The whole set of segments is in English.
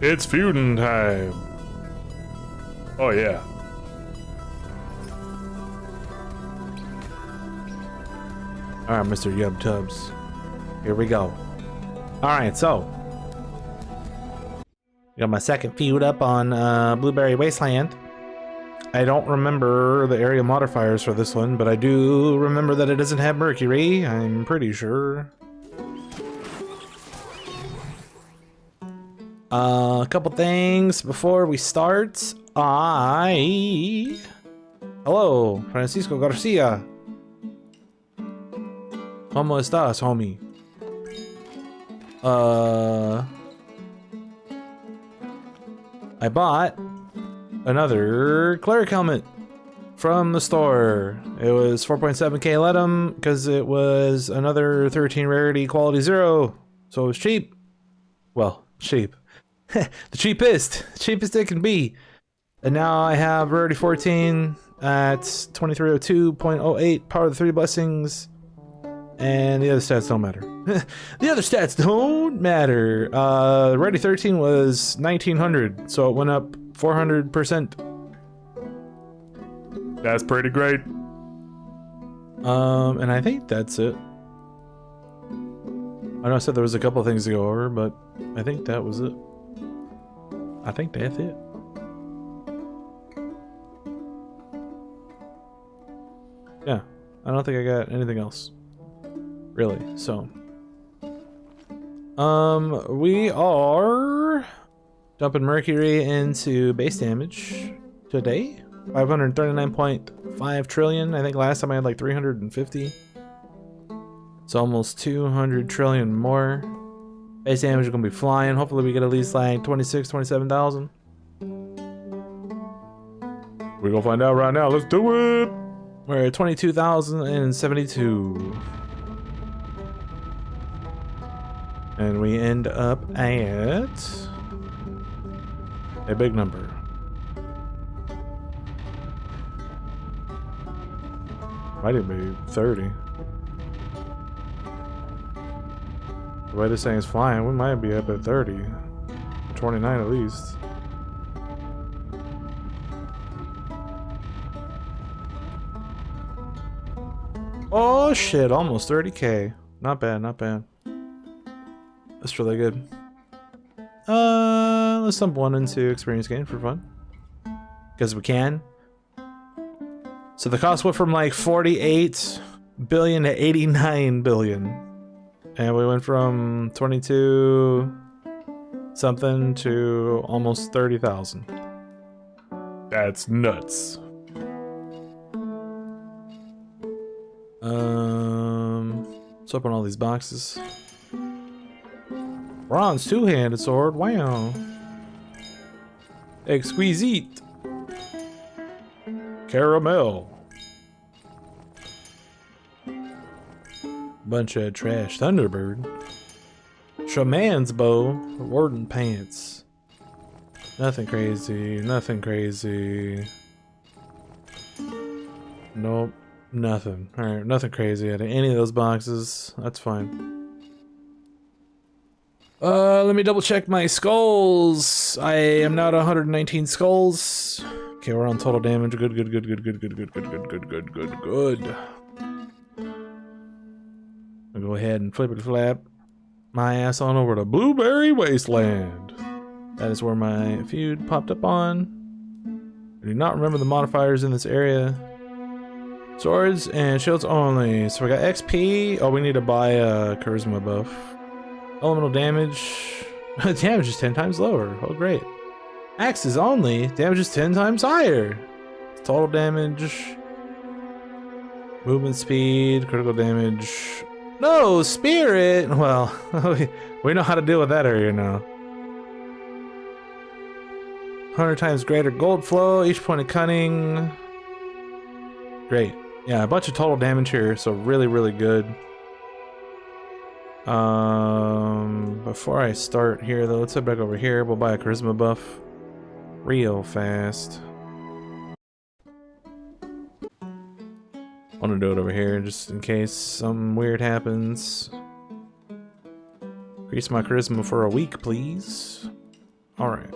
It's feuding time. Oh yeah. Alright, Mr. Yub Tubs. Here we go. Alright, so got my second feud up on Blueberry Wasteland. I don't remember the area modifiers for this one, but I do remember that it doesn't have Mercury, I'm pretty sure. A couple things before we start. Hello, Francisco Garcia. ¿Cómo estás, homie? I bought another cleric helmet from the store. It was 4.7k let 'em because it was another 13 rarity quality 0, so it was cheap. Well, cheap. The cheapest it can be. And now I have rarity 14 at 2302.08, power of the 3 blessings, and the other stats don't matter. The other stats don't matter. Rarity 13 was 1900, so it went up 400%. That's pretty great. And I think that's it. I know I said there was a couple things to go over, but I think that was it. I think that's it. Yeah, I don't think I got anything else, really, so. We are dumping Mercury into base damage today. 539.5 trillion. I think last time I had like 350. It's almost 200 trillion more. Base damage is gonna be flying. Hopefully we get at least like 27,000. We're gonna find out right now. Let's do it. We're at 22,072. And we end up at a big number. Might even be 30. The way this thing is flying, we might be up at 30. 29 at least. Oh shit, almost 30k. Not bad, not bad. That's really good. Let's dump one into experience gain for fun. Because we can. So the cost went from like 48 billion to 89 billion. And we went from 22 something to almost 30,000. That's nuts. Let's open all these boxes. Bronze two-handed sword, wow. Exquisite. Caramel. Bunch of trash. Thunderbird. Shaman's bow. Warden pants. Nothing crazy. Nothing crazy. Nope. Nothing. Alright, nothing crazy out of any of those boxes. That's fine. Let me double check my skulls. I am now at 119 skulls. Okay, we're on total damage. Good. I'll go ahead and flap my ass on over to Blueberry Wasteland. That is where my feud popped up on. I do not remember the modifiers in this area. Swords and shields only. So we got XP. Oh, we need to buy a charisma buff. Elemental damage. Damage is 10 times lower. Oh, great. Axes only. Damage is 10 times higher. Total damage. Movement speed. Critical damage. No, spirit. Well, we know how to deal with that area now. 100 times greater gold flow. Each point of cunning. Great. Yeah, a bunch of total damage here, so really good. Before I start here though, let's head back over here. We'll buy a charisma buff real fast. Want to do it over here just in case something weird happens. Increase my charisma for a week, please. Alright.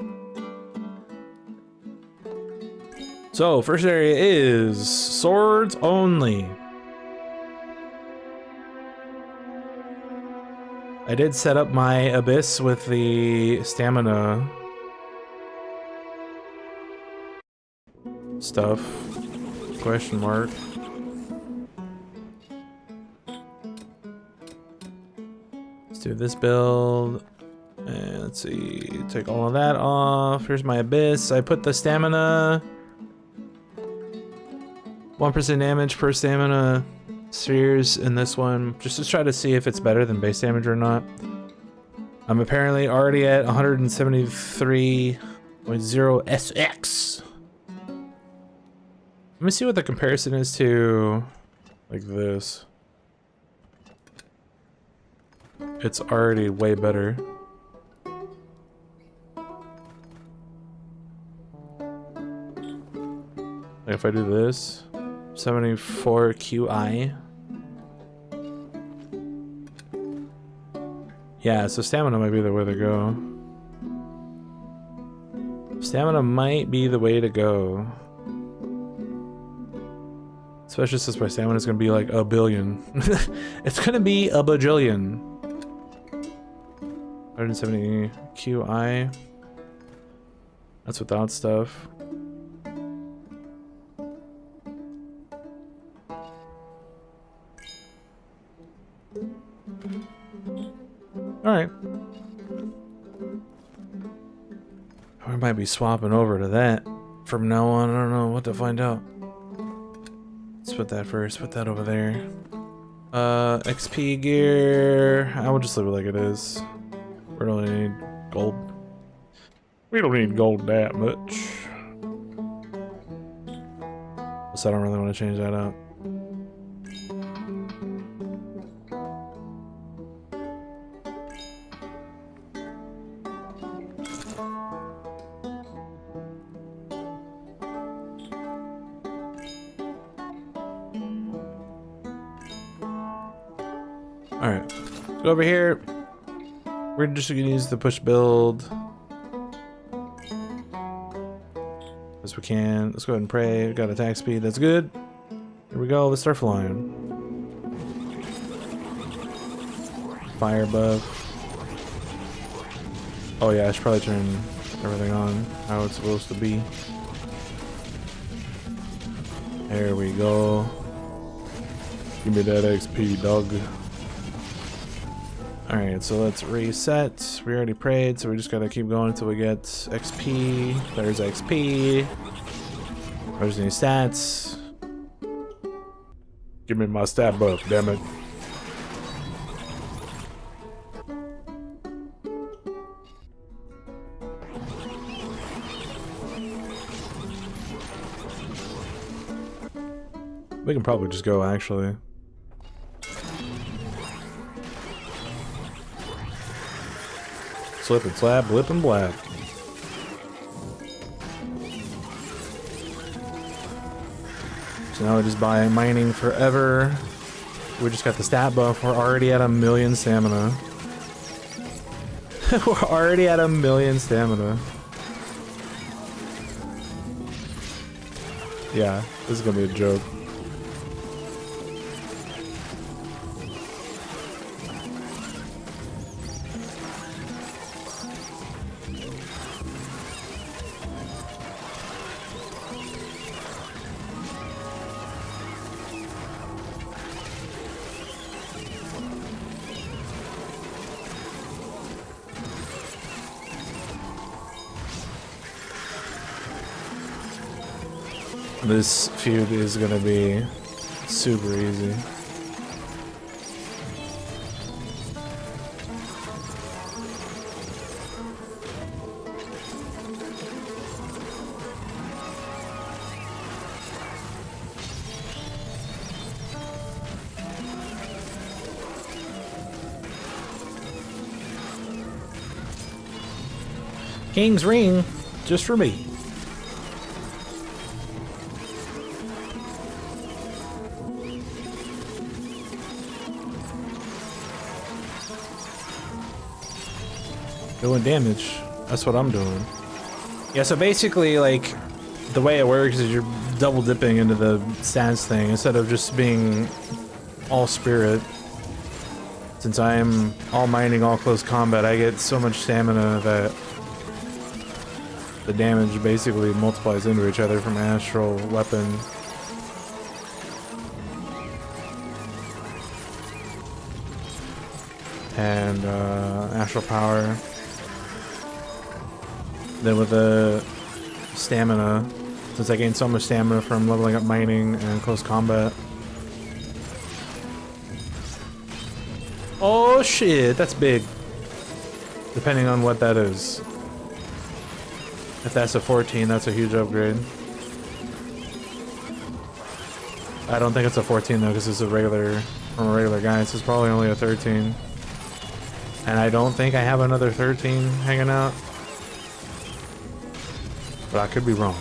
So, first area is swords only. I did set up my abyss with the stamina stuff. Question mark. Let's do this build. And let's see, take all of that off. Here's my abyss. I put the stamina 1% damage per stamina spheres in this one, just to try to see if it's better than base damage or not. I'm apparently already at 173.0 SX. Let me see what the comparison is to like this. It's already way better. Like if I do this, 74 QI. Yeah, so stamina might be the way to go. Stamina might be the way to go. Especially since my stamina is gonna be like a billion. It's gonna be a bajillion. 170 QI. That's without stuff. Alright. I might be swapping over to that from now on. I don't know what to find out. Let's put that first. Put that over there. XP gear. I will just leave it like it is. We don't need gold. We don't need gold that much. So I don't really want to change that up. Alright, go over here. We're just gonna use the push build as we can. Let's go ahead and pray. We got attack speed, that's good. Here we go, let's start flying. Fire buff. Oh yeah, I should probably turn everything on how it's supposed to be. There we go. Give me that XP, dog. Alright, so let's reset. We already prayed, so we just gotta keep going until we get XP. There's XP. There's any stats. Give me my stat buff, damn it. We can probably just go, actually. Slip and slap, blip and blap. So now we're just by mining forever. We just got the stat buff. We're already at 1,000,000 stamina. We're already at 1,000,000 stamina. Yeah, this is gonna be a joke. This feud is gonna be super easy. King's ring, just for me. Doing damage. That's what I'm doing. Yeah, so basically, like, the way it works is you're double dipping into the stats thing instead of just being all spirit. Since I am all mining, all close combat, I get so much stamina that the damage basically multiplies into each other from Astral Weapon. And Astral Power. Then with the stamina, since I gain so much stamina from leveling up mining and close combat. Oh shit, that's big. Depending on what that is. If that's a 14, that's a huge upgrade. I don't think it's a 14 though, because it's a regular, from a regular guy, so it's probably only a 13. And I don't think I have another 13 hanging out. But I could be wrong.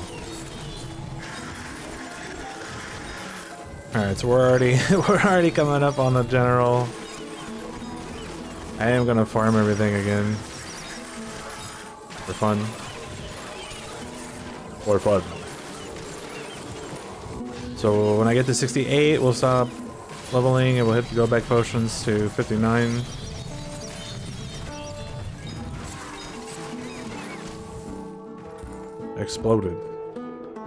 Alright, so we're already coming up on the general. I am gonna farm everything again. For fun. For fun. So when I get to 68, we'll stop leveling and we'll hit the go back potions to 59. Exploded.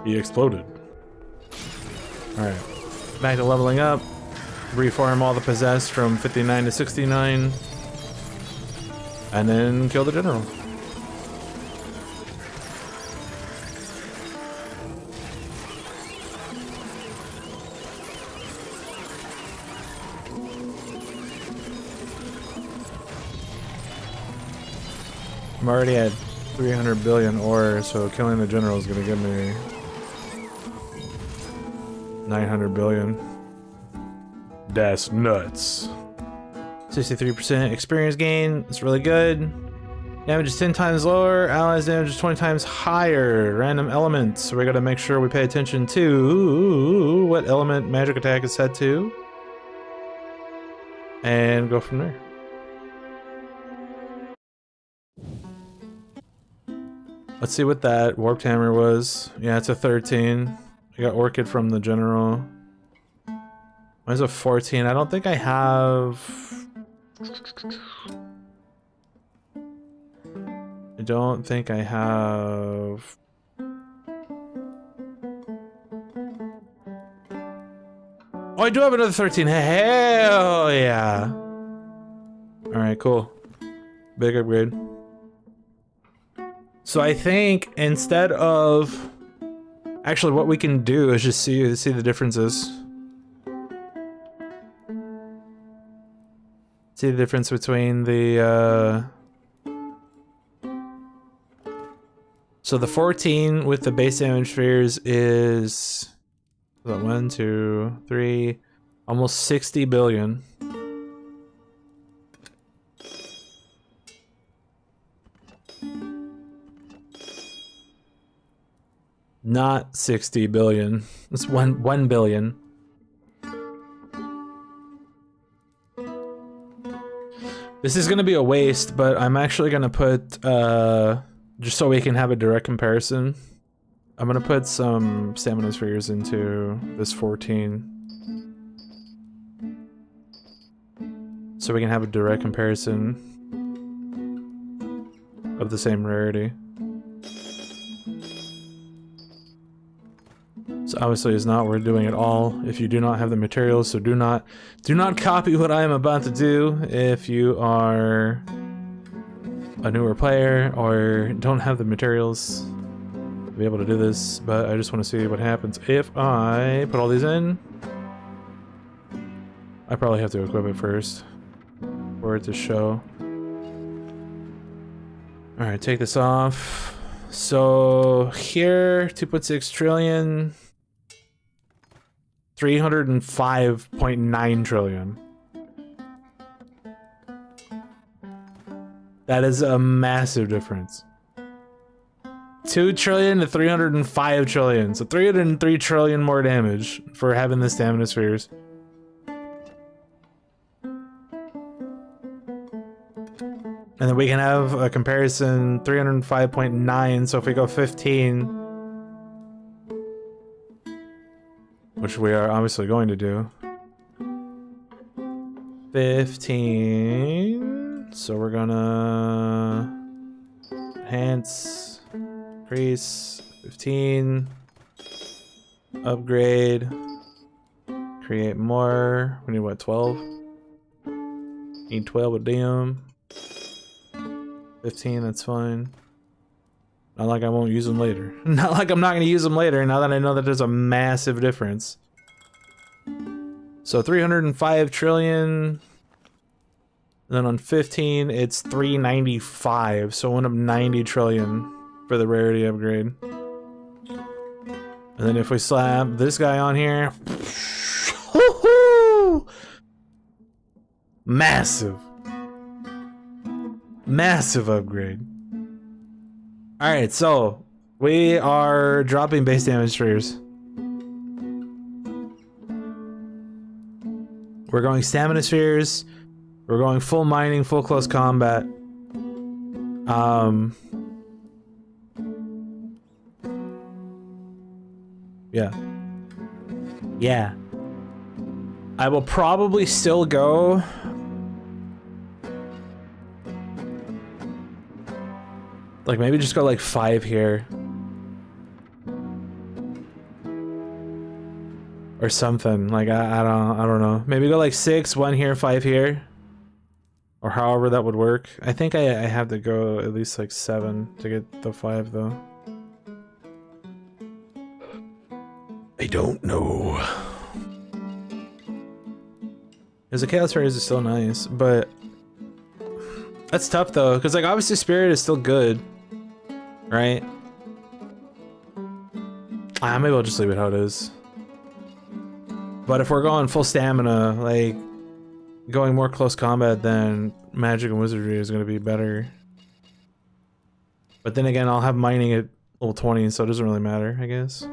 He exploded. Alright. Back to leveling up. Reform all the possessed from 59 to 69. And then kill the general. I'm already at 300 billion ore, so killing the general is gonna give me 900 billion. That's nuts. 63% experience gain. It's really good. Damage is 10 times lower. Allies damage is 20 times higher. Random elements. So we gotta make sure we pay attention to what element magic attack is set to. And go from there. Let's see what that warped hammer was. Yeah, it's a 13. I got Orchid from the general. Mine's a 14. I don't think I have... I don't think I have... Oh, I do have another 13. Hell yeah. Alright, cool. Big upgrade. So I think instead of... Actually, what we can do is just see the differences. See the difference between the... So the 14 with the base damage spheres is... 1, 2, 3... Almost 60 billion. Not 60 billion. It's 1 billion. This is gonna be a waste, but I'm actually gonna put, just so we can have a direct comparison, I'm gonna put some stamina spheres into this 14. So we can have a direct comparison of the same rarity. So obviously it's not worth doing at all if you do not have the materials, so do not copy what I am about to do if you are a newer player or don't have the materials to be able to do this, but I just want to see what happens if I put all these in. I probably have to equip it first for it to show. Alright, take this off. So here, 2.6 trillion. 305.9 trillion. That is a massive difference. 2 trillion to 305 trillion. So 303 trillion more damage for having the stamina spheres. And And then we can have a comparison 305.9. So if we go 15, which we are obviously going to do. 15. So we're gonna enhance, increase, 15, upgrade, create more. We need what, 12? Need 12 with them. 15, that's fine. Not like I won't use them later. Not like I'm not gonna use them later now that I know that there's a massive difference. So 305 trillion. And then on 15, it's 395. So it went up 90 trillion for the rarity upgrade. And then if we slap this guy on here. Massive. Massive upgrade. Alright, so we are dropping base damage spheres. We're going stamina spheres. We're going full mining, full close combat. Yeah. Yeah. I will probably still go. Like maybe just go like 5 here. Or something. Like I don't know. Maybe go like 6, 1 here, 5 here. Or however that would work. I think I have to go at least like 7 to get the 5 though. I don't know. Because the Chaos Fairies is still nice, but that's tough though, because like obviously Spirit is still good, right? Maybe I'll just leave it how it is. But if we're going full stamina, like going more close combat, then Magic and Wizardry is going to be better. But then again, I'll have mining at level 20, so it doesn't really matter, I guess.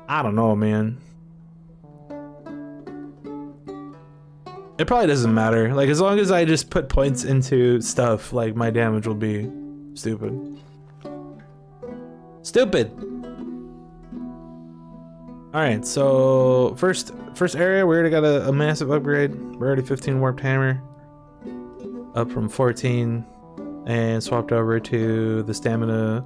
I don't know, man. It probably doesn't matter. Like, as long as I just put points into stuff, like, my damage will be stupid. Stupid! Alright, so first area, we already got a massive upgrade. We're already 15 Warped Hammer. Up from 14. And swapped over to the Stamina.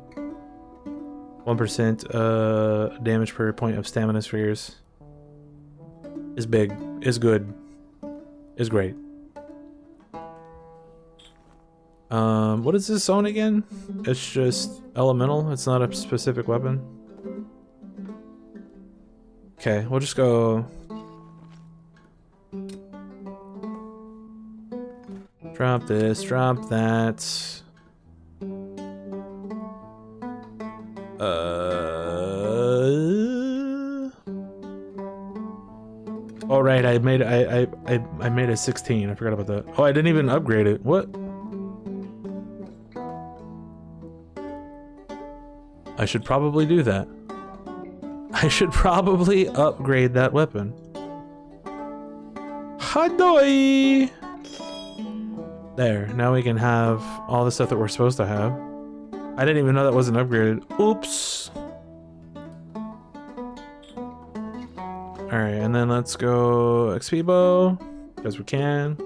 1% damage per point of Stamina Spheres. Is big. Is good. Is great. What is this zone again? It's just elemental. It's not a specific weapon. Okay, we'll just go. Drop this, drop that. Oh right, I made a 16. I forgot about that. Oh, I didn't even upgrade it. What? I should probably do that. I should probably upgrade that weapon. Hadoi! There, now we can have all the stuff that we're supposed to have. I didn't even know that wasn't upgraded. Oops! Alright, and then let's go XP bow, because we can.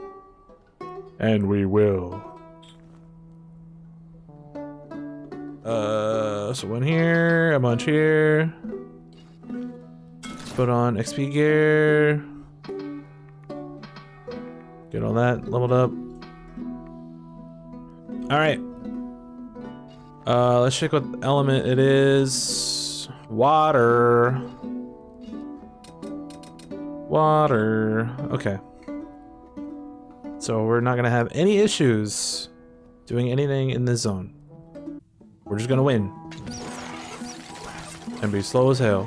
And we will. So one here, a bunch here. Let's put on XP gear. Get all that leveled up. Alright. Let's check what element it is. Water. Water. Okay. So we're not gonna have any issues doing anything in this zone. We're just gonna win. And be slow as hell.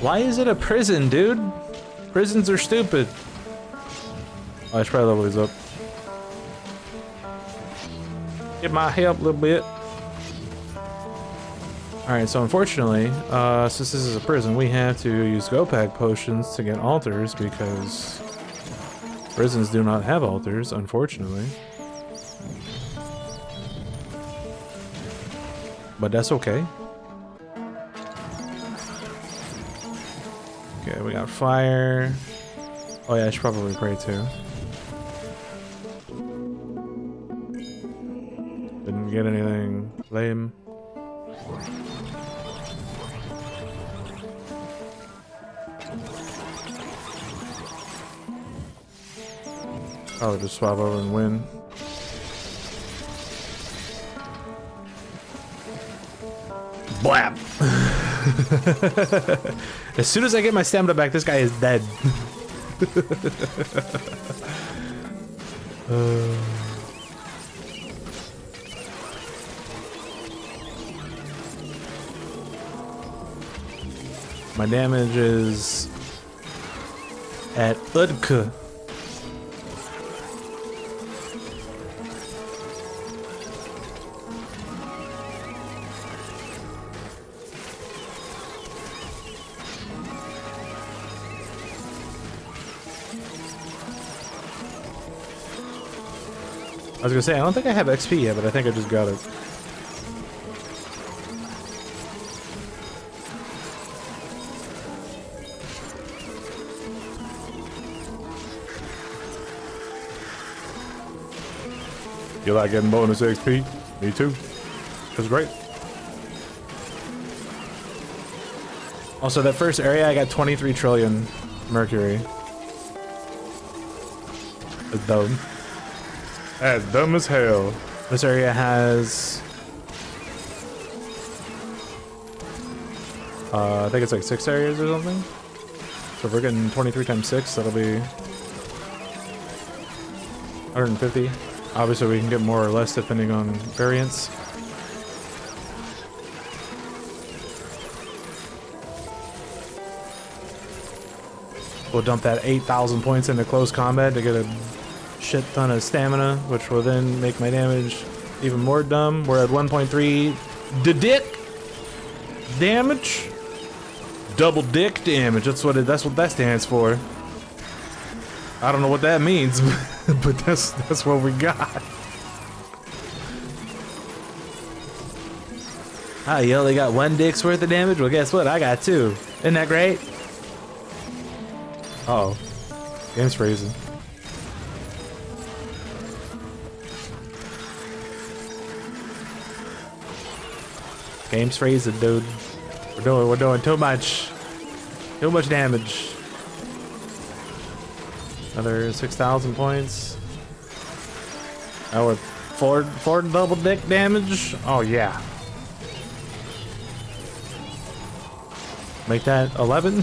Why is it a prison, dude? Prisons are stupid. Oh, I should probably level these up. Get my help a little bit. Alright, so unfortunately, since this is a prison, we have to use go-pack potions to get altars because prisons do not have altars, unfortunately. But that's okay. Okay, we got fire. Oh yeah, I should probably pray too. Didn't get anything lame. Probably just swap over and win. Blap! As soon as I get my stamina back, this guy is dead. My damage is at Udka. I was gonna say, I don't think I have XP yet, but I think I just got it. You like getting bonus XP? Me too. That's great. Also, that first area, I got 23 trillion Mercury. That's dumb. That's dumb as hell. This area has... I think it's like 6 areas or something. So if we're getting 23 times 6, that'll be 150. Obviously, we can get more or less depending on variance. We'll dump that 8,000 points into close combat to get a shit ton of stamina, which will then make my damage even more dumb. We're at 1.3 dick damage. Double dick damage. That's what that stands for. I don't know what that means, but that's what we got. Ah, you only got 1 dick's worth of damage? Well, guess what? I got 2. Isn't that great? Uh oh. Game's freezing. Game's freezing, dude. We're doing too much. Too much damage. Another 6,000 points. Oh, with four double dick damage. Oh yeah. Make that 11.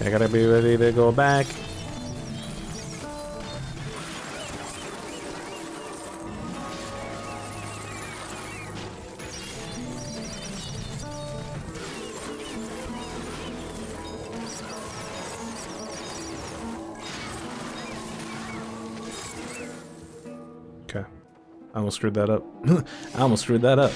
I gotta be ready to go back. Okay. I almost screwed that up. I almost screwed that up.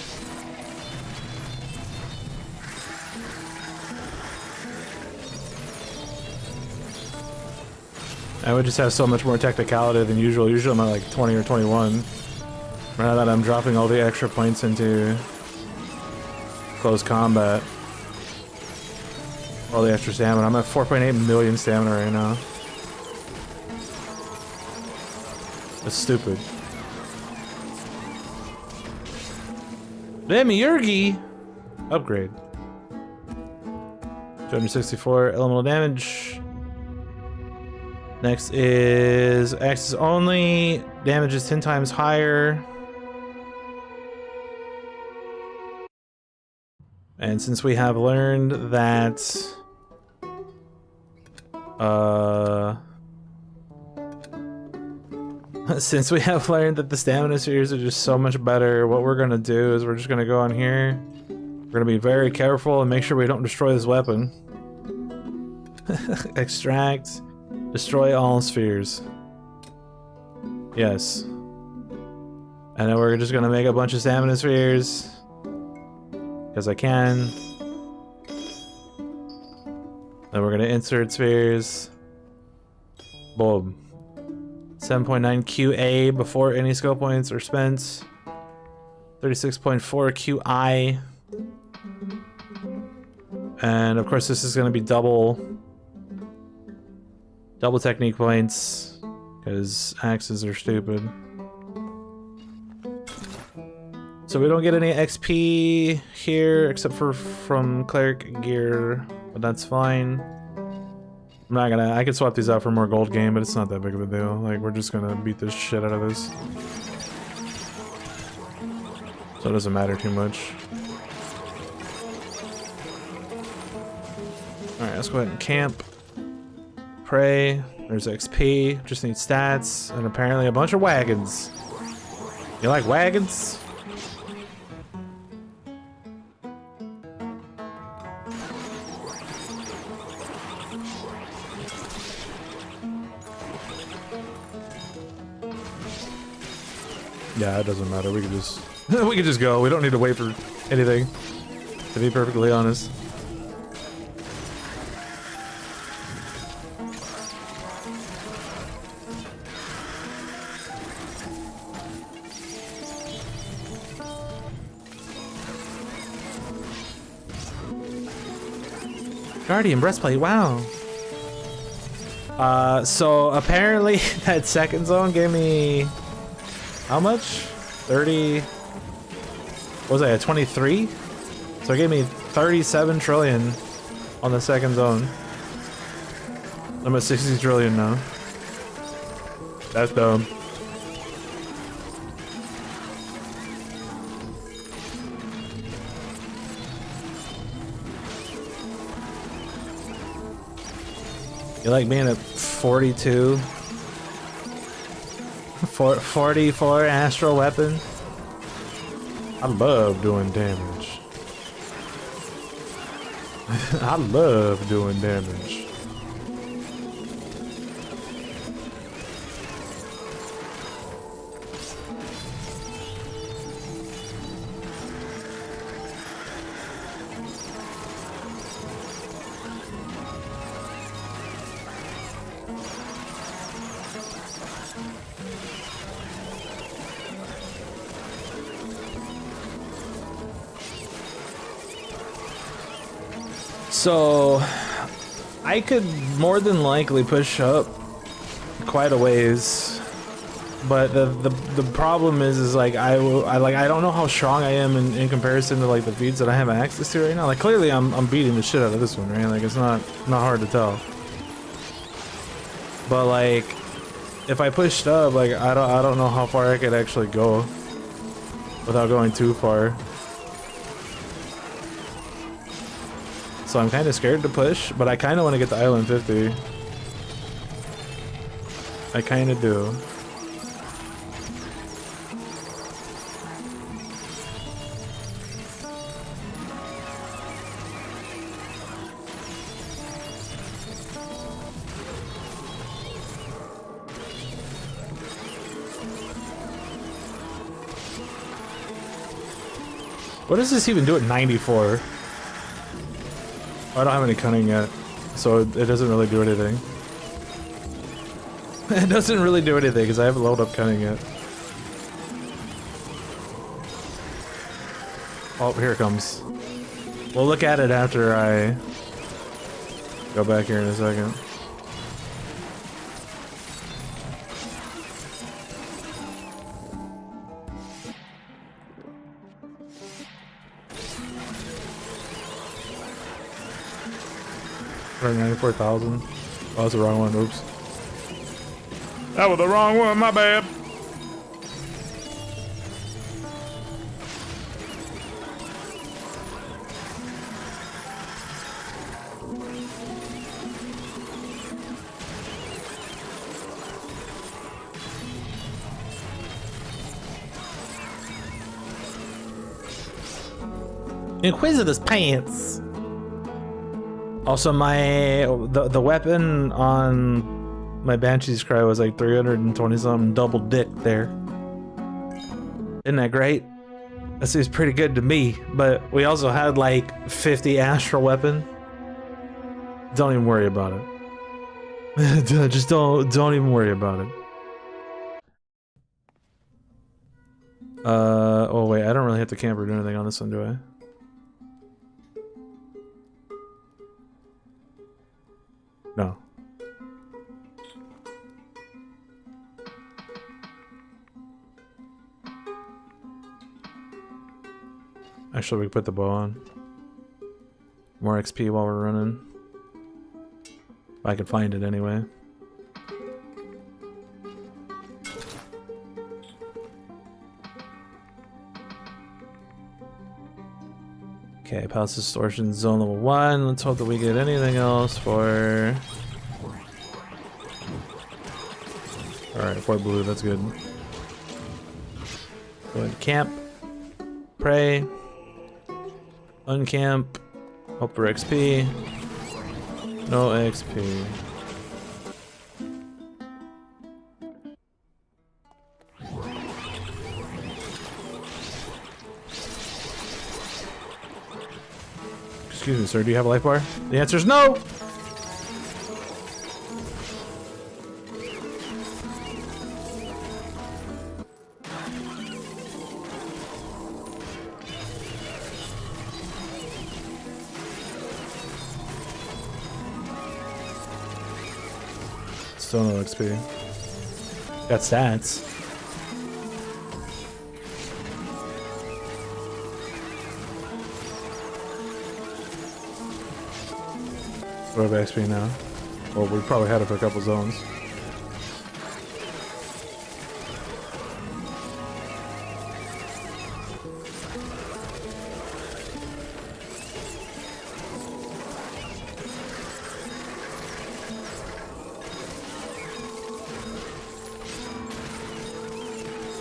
I would just have so much more technicality than usual. Usually I'm at like 20 or 21. Now that I'm dropping all the extra points into close combat. All the extra stamina. I'm at 4.8 million stamina right now. That's stupid. Demiurgy! Upgrade. 264 elemental damage. Next is axes only. Damage is 10 times higher. And since we have learned that since we have learned that the stamina spheres are just so much better, what we're gonna do is we're just gonna go on here. We're gonna be very careful and make sure we don't destroy this weapon. Extract. Destroy all spheres. Yes. And then we're just gonna make a bunch of stamina spheres. Because I can. Then we're gonna insert spheres. Boom. 7.9 QA before any skill points are spent. 36.4 QI. And of course this is gonna be double technique points. Because axes are stupid. So we don't get any XP here except for from cleric gear, but that's fine. I'm not gonna, I could swap these out for more gold game, but it's not that big of a deal. Like, we're just gonna beat the shit out of this. So it doesn't matter too much. Alright, let's go ahead and camp. Pray. There's XP, just need stats, and apparently a bunch of wagons. You like wagons? Yeah, it doesn't matter. We can just we can just go. We don't need to wait for anything. To be perfectly honest. Guardian breastplate. Wow. So apparently that second zone gave me how much? 30. What was I at 23? So it gave me 37 trillion on the second zone. I'm at 60 trillion now. That's dumb. You like being at 42? 44 Astral Weapon? I love doing damage. I love doing damage. So, I could more than likely push up quite a ways, but the problem is like I don't know how strong I am in comparison to like the feeds that I have access to right now. Like clearly I'm beating the shit out of this one, right? Like it's not hard to tell. But like if I pushed up, like I don't know how far I could actually go without going too far. So I'm kind of scared to push, but I kind of want to get to Island 50. I kind of do. What does this even do at 94? I don't have any cunning yet, so it doesn't really do anything. It doesn't really do anything because I haven't leveled up cunning yet. Oh, here it comes. We'll look at it after I go back here in a second. Right, 94,000. Oh, that's the wrong one. Oops. That was the wrong one. My bad. Inquisitor's pants. Also, the weapon on My Banshee's Cry was like 320 something double dick there. Isn't that great? That seems pretty good to me, but we also had like 50 Astral Weapon. Don't even worry about it. Just don't even worry about it. Oh wait, I don't really have to camp or do anything on this one, do I? No. Actually, we can put the bow on. More XP while we're running. If I can find it anyway. Okay, Palace Distortion Zone level 1. Let's hope that we get anything else for... Alright, 4 blue, that's good. Go ahead, camp. Pray. Uncamp. Hope for XP. No XP. Excuse me, sir, do you have a life bar? The answer is no! Still no XP. Got stats. What have XP now? Well, we probably had it for a couple zones.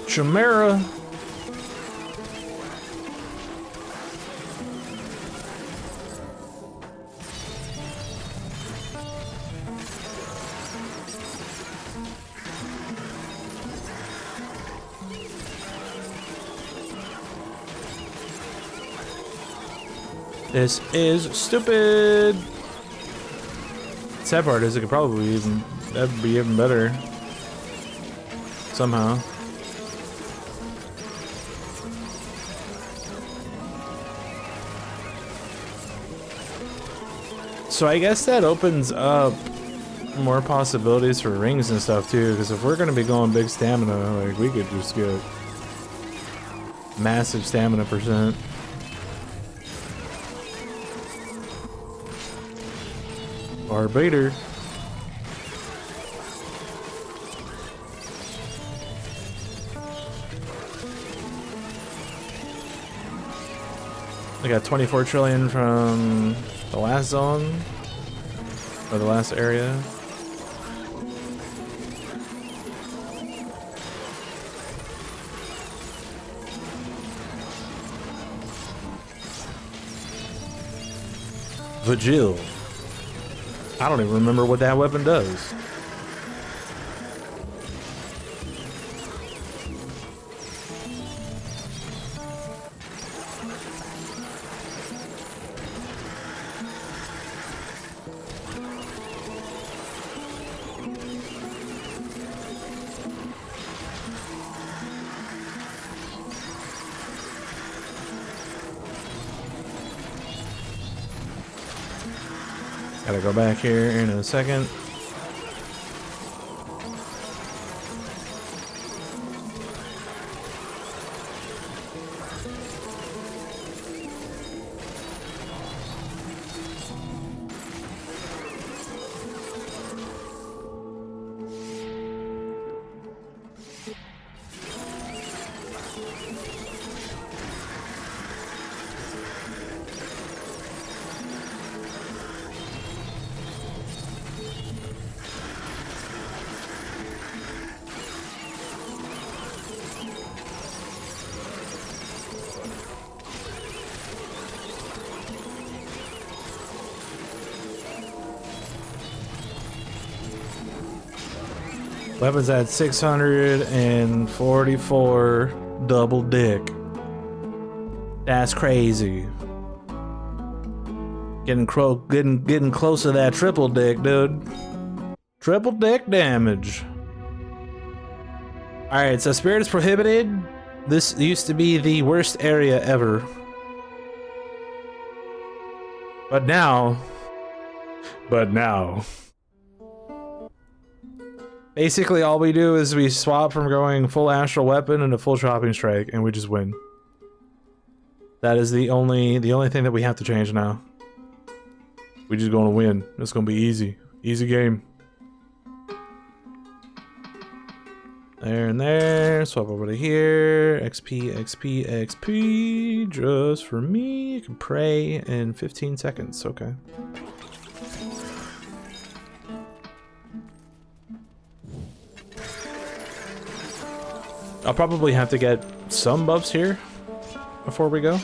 Chimera. This is stupid. Sad part is it could probably even that'd be even better somehow. So I guess that opens up more possibilities for rings and stuff too, because if we're gonna be going big stamina, like we could just get massive stamina percent. Or baiter. I got 24 trillion from the last zone, or the last area. Vigil. I don't even remember what that weapon does. Gotta go back here in a second. Weapons at 644 double dick. That's crazy. Getting close to that triple dick, dude. Triple dick damage. Alright, so Spirit is prohibited. This used to be the worst area ever. But now... basically all we do is we swap from going full Astral Weapon into full Chopping Strike, and we just win. That is the only thing that we have to change now. We just gonna win. It's gonna be easy. Easy game. There and there. Swap over to here. XP, XP, XP. Just for me. You can pray in 15 seconds. Okay. I'll probably have to get some buffs here before we go.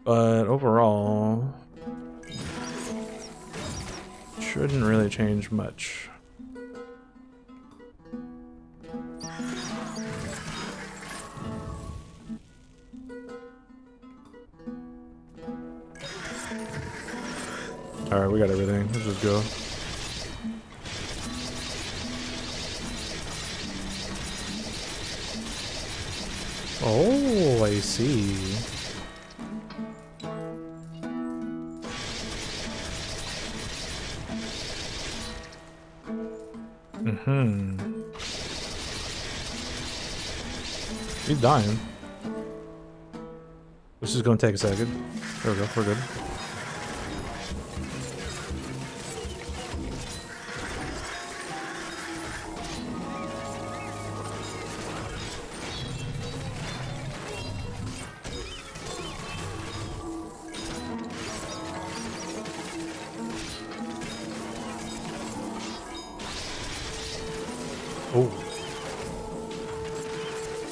But overall, shouldn't really change much. Alright, we got everything. Let's just go. Oh, I see. He's dying. This is gonna take a second. There we go, we're good. Oh.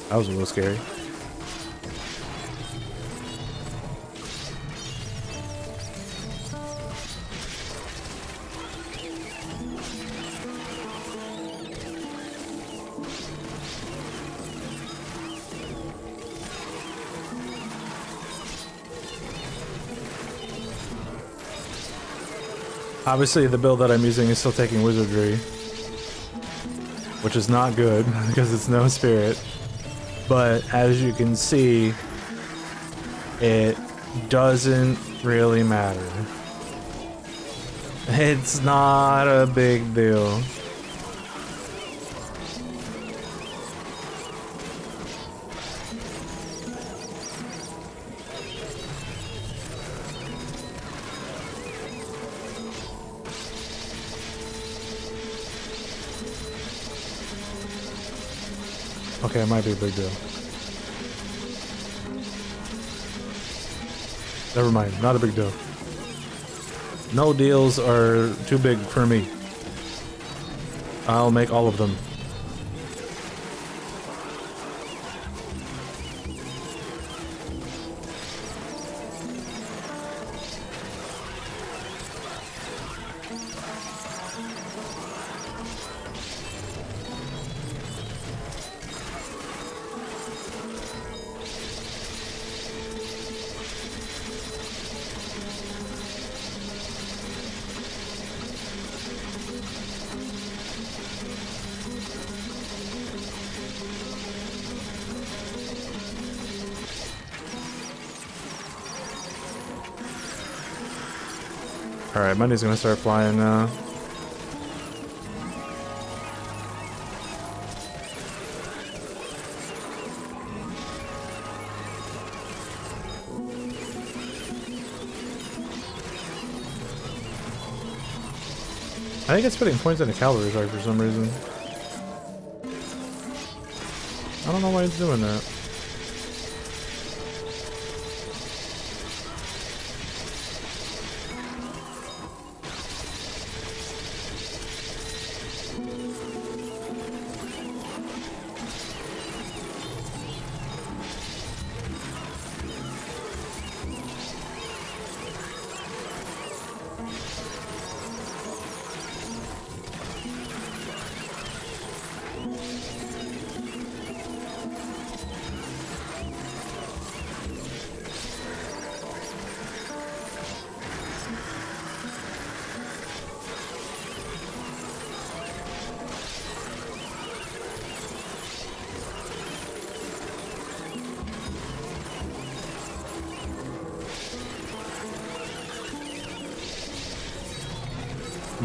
That was a little scary. Obviously, the build that I'm using is still taking Wizardry, which is not good because it's no spirit. But as you can see, it doesn't really matter. It's not a big deal. Okay, it might be a big deal. Never mind, not a big deal. No deals are too big for me. I'll make all of them. Alright, money's gonna start flying now. I think it's putting points into calorie charge for some reason. I don't know why it's doing that.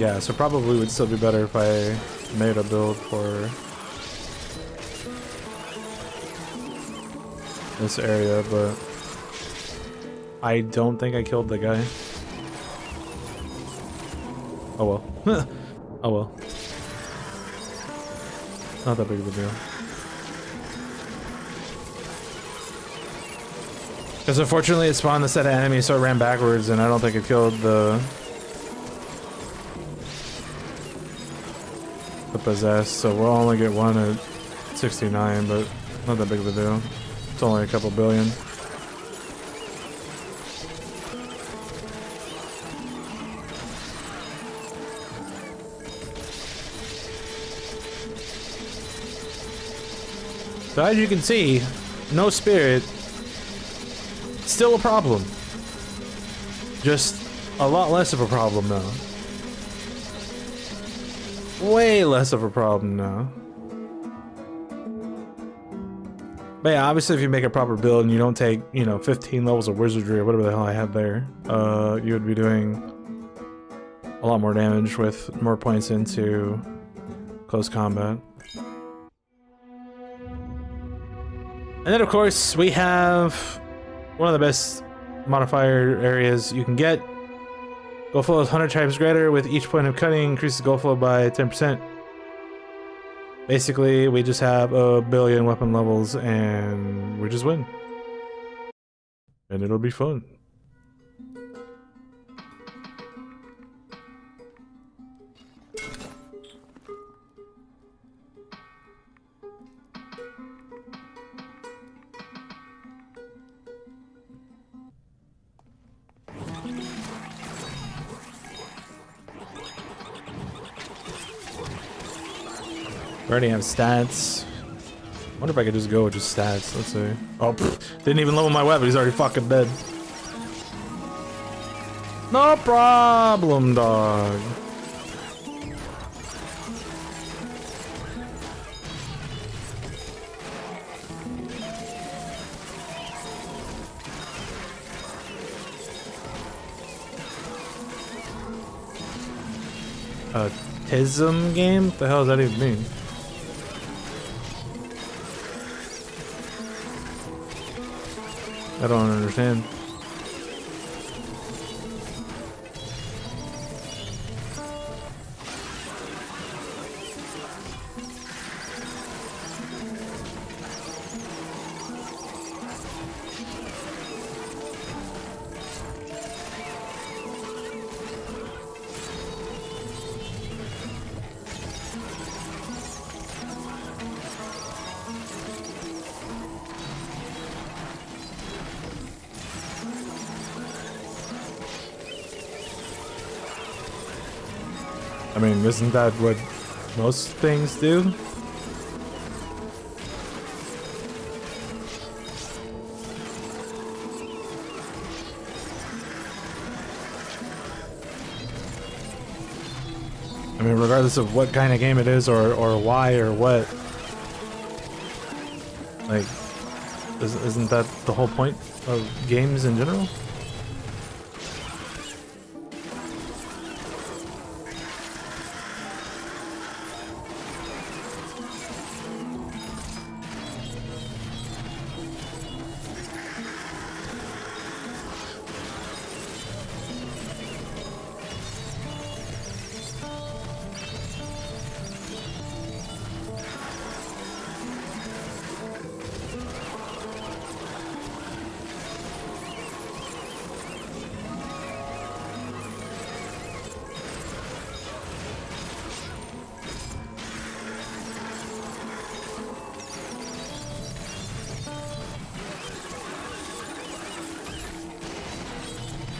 Yeah, so probably would still be better if I made a build for this area, but I don't think I killed the guy. Oh well. Oh well. Not that big of a deal. Because unfortunately it spawned the set of enemies, so it ran backwards, and I don't think it killed the possessed, so we'll only get one at 69, but not that big of a deal. It's only a couple billion. So as you can see, no spirit, still a problem. Just a lot less of a problem now. Way less of a problem now. But yeah, obviously if you make a proper build and you don't take, you know, 15 levels of wizardry or whatever the hell I had there, you would be doing a lot more damage with more points into close combat. And then of course we have one of the best modifier areas you can get. Goal flow is 100 times greater. With each point of cutting increases goal flow by 10%. Basically, we just have a billion weapon levels and we just win. And it'll be fun. We already have stats. Wonder if I could just go with just stats. Let's see. Oh, didn't even level my weapon. He's already fucking dead. No problem, dog. A TISM game? What the hell does that even mean? I don't understand. I mean, isn't that what most things do? I mean, regardless of what kind of game it is or why or what. Like, isn't that the whole point of games in general?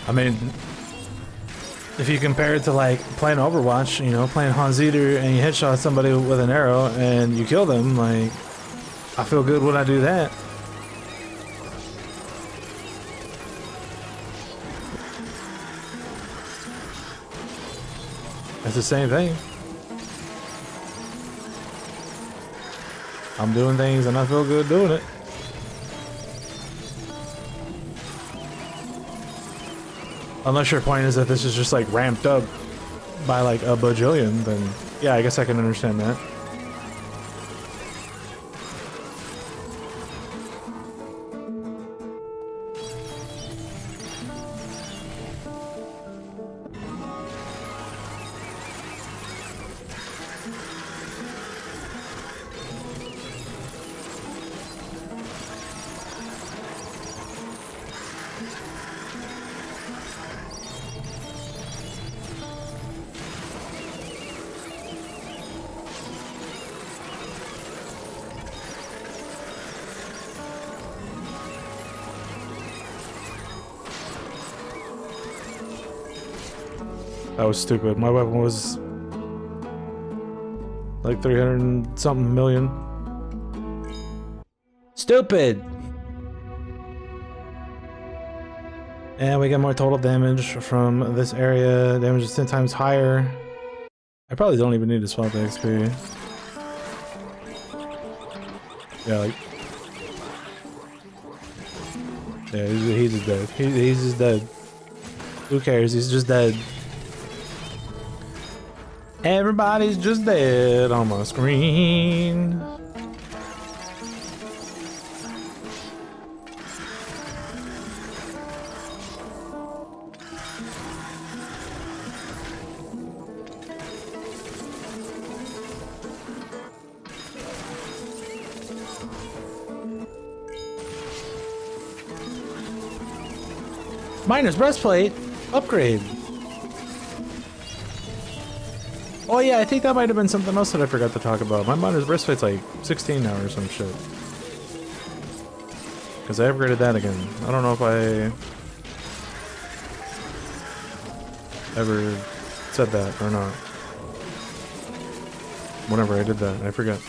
I mean, if you compare it to like playing Overwatch, you know, playing Hans Eater and you headshot somebody with an arrow and you kill them, like, I feel good when I do that. It's the same thing. I'm doing things and I feel good doing it. Unless your point is that this is just like ramped up by like a bajillion, then yeah, I guess I can understand that. That was stupid. My weapon was like 300 and something million. Stupid! And we get more total damage from this area. Damage is 10 times higher. I probably don't even need to swap the XP. Yeah, like... Yeah, he's just dead. He's just dead. Who cares? He's just dead. Everybody's just dead on my screen. Miner's breastplate upgrade. Oh yeah, I think that might have been something else that I forgot to talk about. My miner's breastplate's like 16 now or some shit. Because I upgraded that again. I don't know if I ever said that or not. Whenever I did that, I forgot.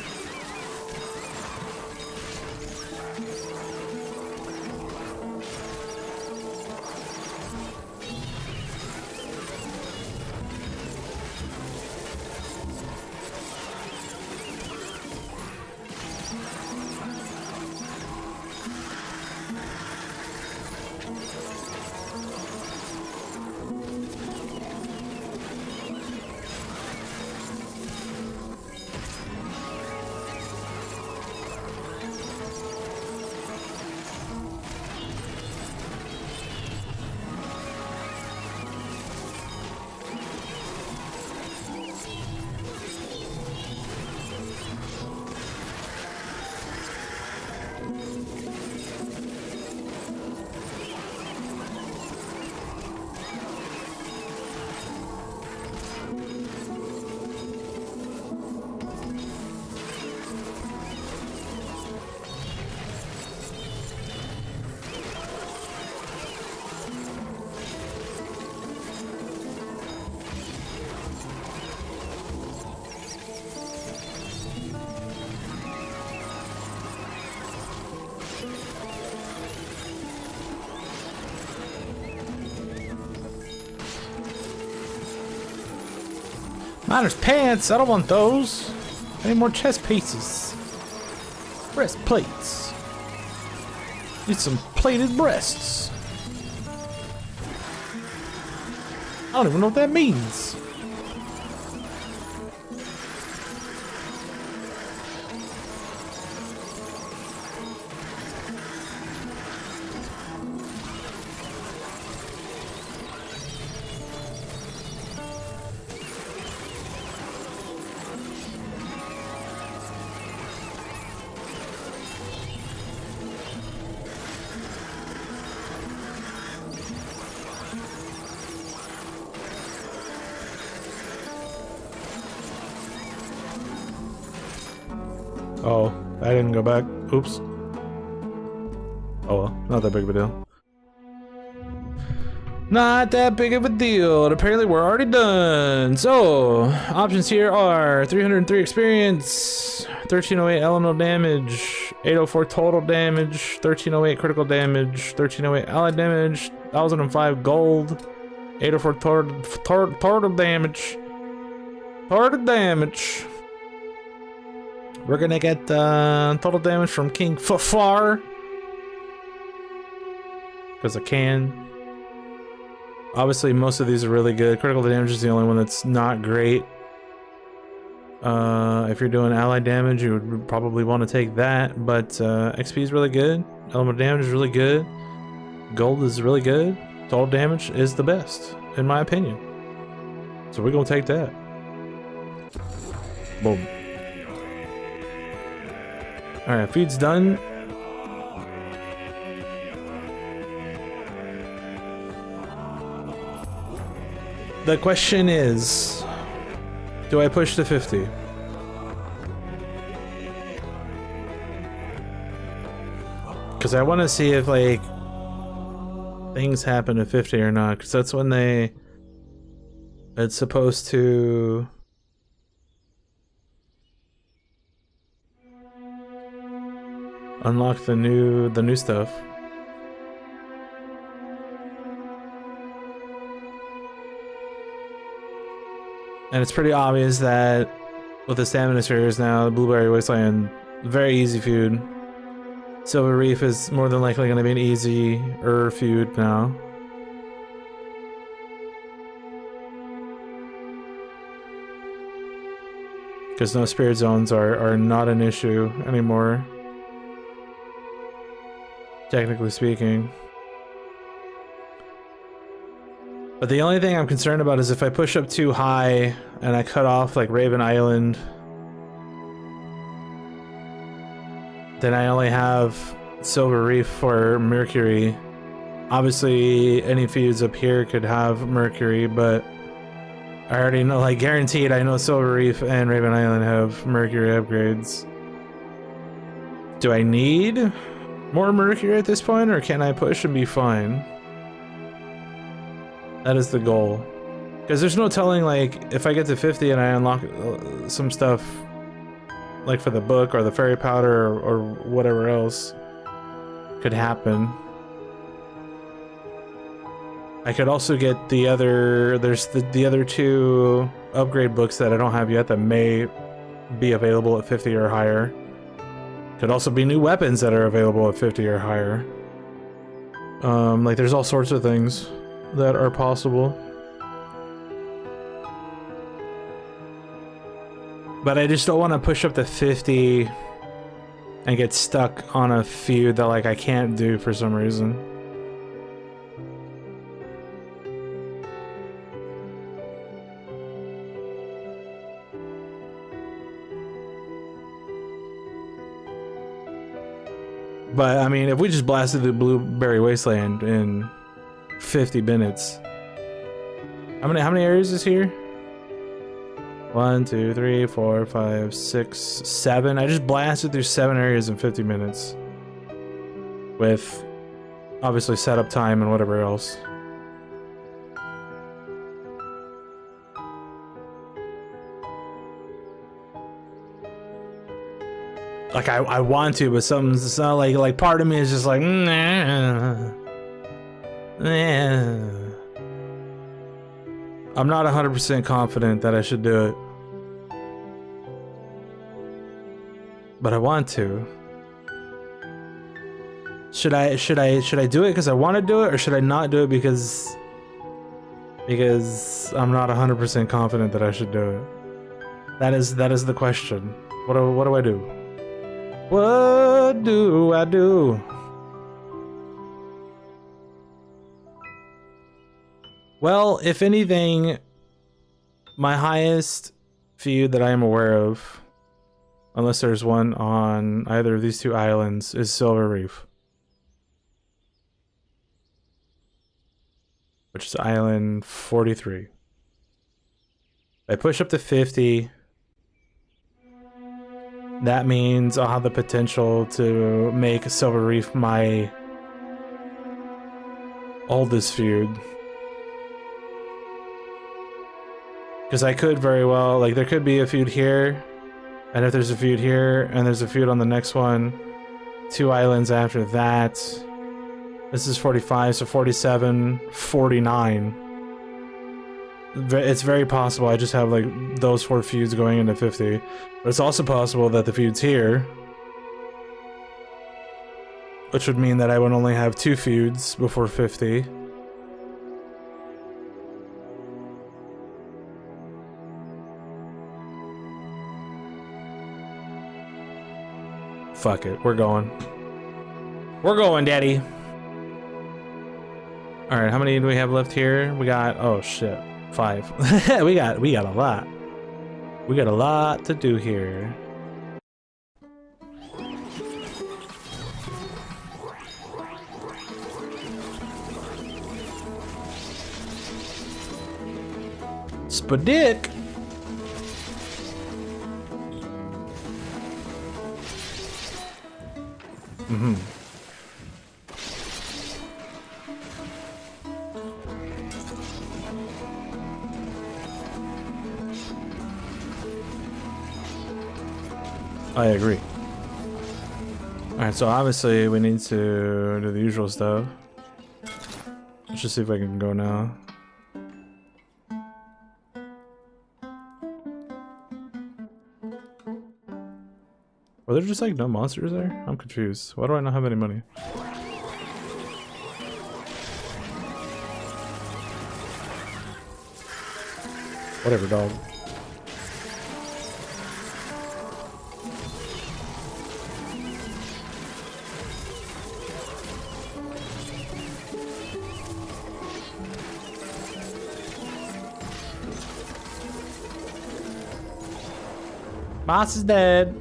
Miner's pants, I don't want those. I need more chest pieces. Breastplates. Need some plated breasts. I don't even know what that means. Oh, I didn't go back. Oops. Oh well, not that big of a deal. Not that big of a deal. And apparently we're already done. So, options here are 303 experience, 1308 elemental damage, 804 total damage, 1308 critical damage, 1308 allied damage, 1005 gold, 804 total damage. Total damage. We're gonna get total damage from King Fafar. Because I can. Obviously, most of these are really good. Critical damage is the only one that's not great. If you're doing allied damage, you would probably want to take that, but XP is really good. Elemental damage is really good. Gold is really good. Total damage is the best, in my opinion. So we're gonna take that. Boom. Alright, feed's done. The question is, do I push to 50? Because I want to see if, like, things happen at 50 or not. Because that's when it's supposed to... unlock the new stuff. And it's pretty obvious that with the stamina spheres now, the Blueberry Wasteland, very easy feud. Silver Reef is more than likely going to be an easier feud now. Because no spirit zones are not an issue anymore. Technically speaking. But the only thing I'm concerned about is if I push up too high and I cut off like Raven Island, then I only have Silver Reef for Mercury. Obviously any feuds up here could have Mercury, but I already know, like guaranteed, I know Silver Reef and Raven Island have Mercury upgrades. Do I need more Mercury at this point, or can I push and be fine? That is the goal. Because there's no telling, like, if I get to 50 and I unlock some stuff, like for the book or the fairy powder or whatever else could happen. I could also get the other, there's the other two upgrade books that I don't have yet that may be available at 50 or higher. Could also be new weapons that are available at 50 or higher. Like there's all sorts of things that are possible. But I just don't want to push up to 50 and get stuck on a feud that like I can't do for some reason. But I mean, if we just blasted the Blueberry Wasteland in 50 minutes, how many areas is here? 1, 2, 3, 4, 5, 6, 7. I just blasted through 7 areas in 50 minutes. With obviously setup time and whatever else. Like I want to, but something's not like part of me is just like nah. I'm not 100% confident that I should do it. But I want to. Should I do it because I want to do it, or should I not do it because I'm not 100% confident that I should do it? That is the question. What do I do? What do I do? Well, if anything, my highest feud that I am aware of, unless there's one on either of these two islands, is Silver Reef. Which is island 43. I push up to 50. That means I'll have the potential to make Silver Reef my oldest feud. Because I could very well, like, there could be a feud here, and if there's a feud here, and there's a feud on the next one, 2 islands after that. This is 45, so 47, 49. It's very possible I just have, like, those 4 feuds going into 50. But it's also possible that the feud's here, which would mean that I would only have 2 feuds before 50. Fuck it. We're going. We're going, daddy. All right, how many do we have left here? We got, oh shit, 5. we got a lot. We got a lot to do here. Spadick. Mm-hmm. I agree. Alright, so obviously we need to do the usual stuff. Let's just see if I can go now. Were there just like no monsters there? I'm confused. Why do I not have any money? Whatever, dog. Boss is dead.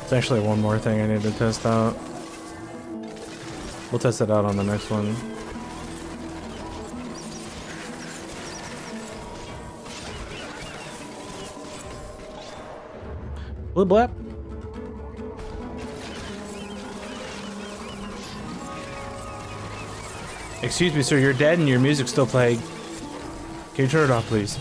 There's actually one more thing I need to test out. We'll test it out on the next one. Blip blap. Excuse me, sir, you're dead and your music's still playing. Can you turn it off, please?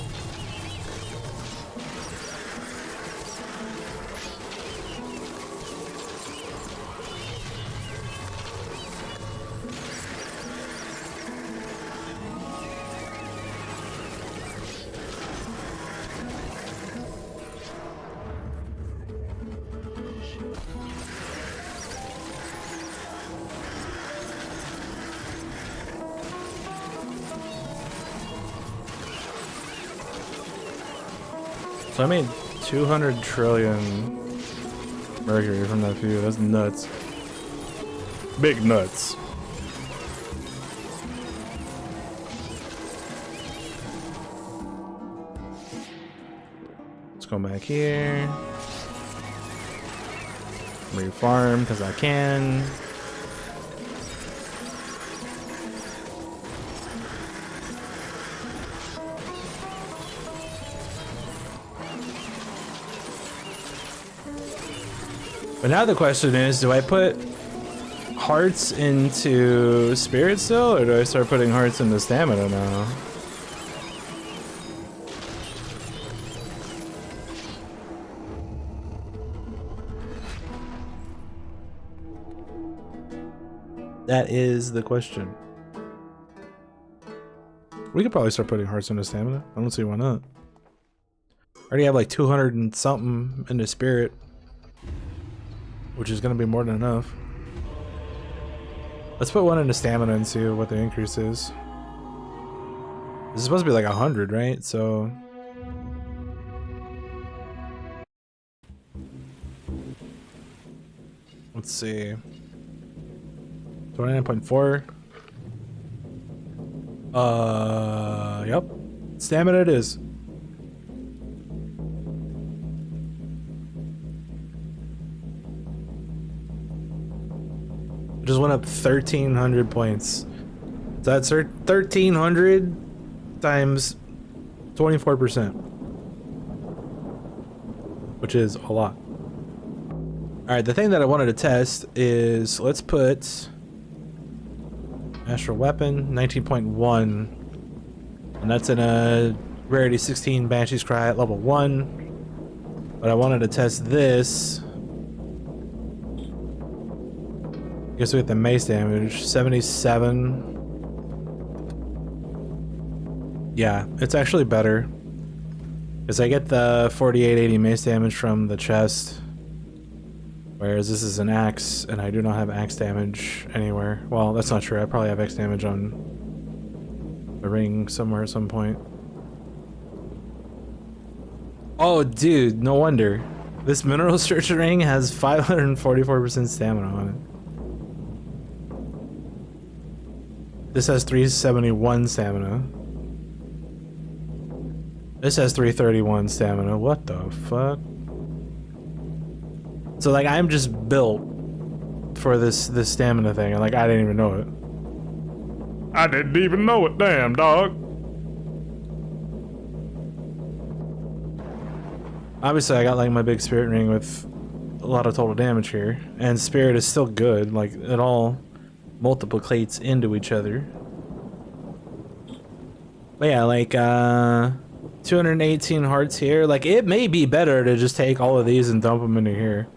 So I made 200 trillion Mercury from that feud. That's nuts. Big nuts. Let's go back here. Refarm because I can. But now the question is, do I put hearts into spirit still, or do I start putting hearts into stamina now? That is the question. We could probably start putting hearts into stamina. I don't see why not. I already have like 200 and something into spirit, which is going to be more than enough. Let's put one into stamina and see what the increase is. This is supposed to be like 100, right? So... let's see. 29.4. Yep. Stamina it is. It just went up 1,300 points. So that's 1,300 times 24%, which is a lot. Alright, the thing that I wanted to test is, let's put Astral Weapon, 19.1. And that's in a rarity 16 Banshee's Cry at level 1. But I wanted to test this. I guess we get the mace damage, 77. Yeah, it's actually better. Because I get the 4880 mace damage from the chest. Whereas this is an axe, and I do not have axe damage anywhere. Well, that's not true. I probably have axe damage on the ring somewhere at some point. Oh, dude, no wonder. This mineral search ring has 544% stamina on it. This has 371 stamina. This has 331 stamina. What the fuck? So like I'm just built for this stamina thing, and like I didn't even know it. I didn't even know it, damn dog. Obviously I got like my big spirit ring with a lot of total damage here, and spirit is still good, like it all multiplicates into each other. But yeah, like 218 hearts here. Like it may be better to just take all of these and dump them into here.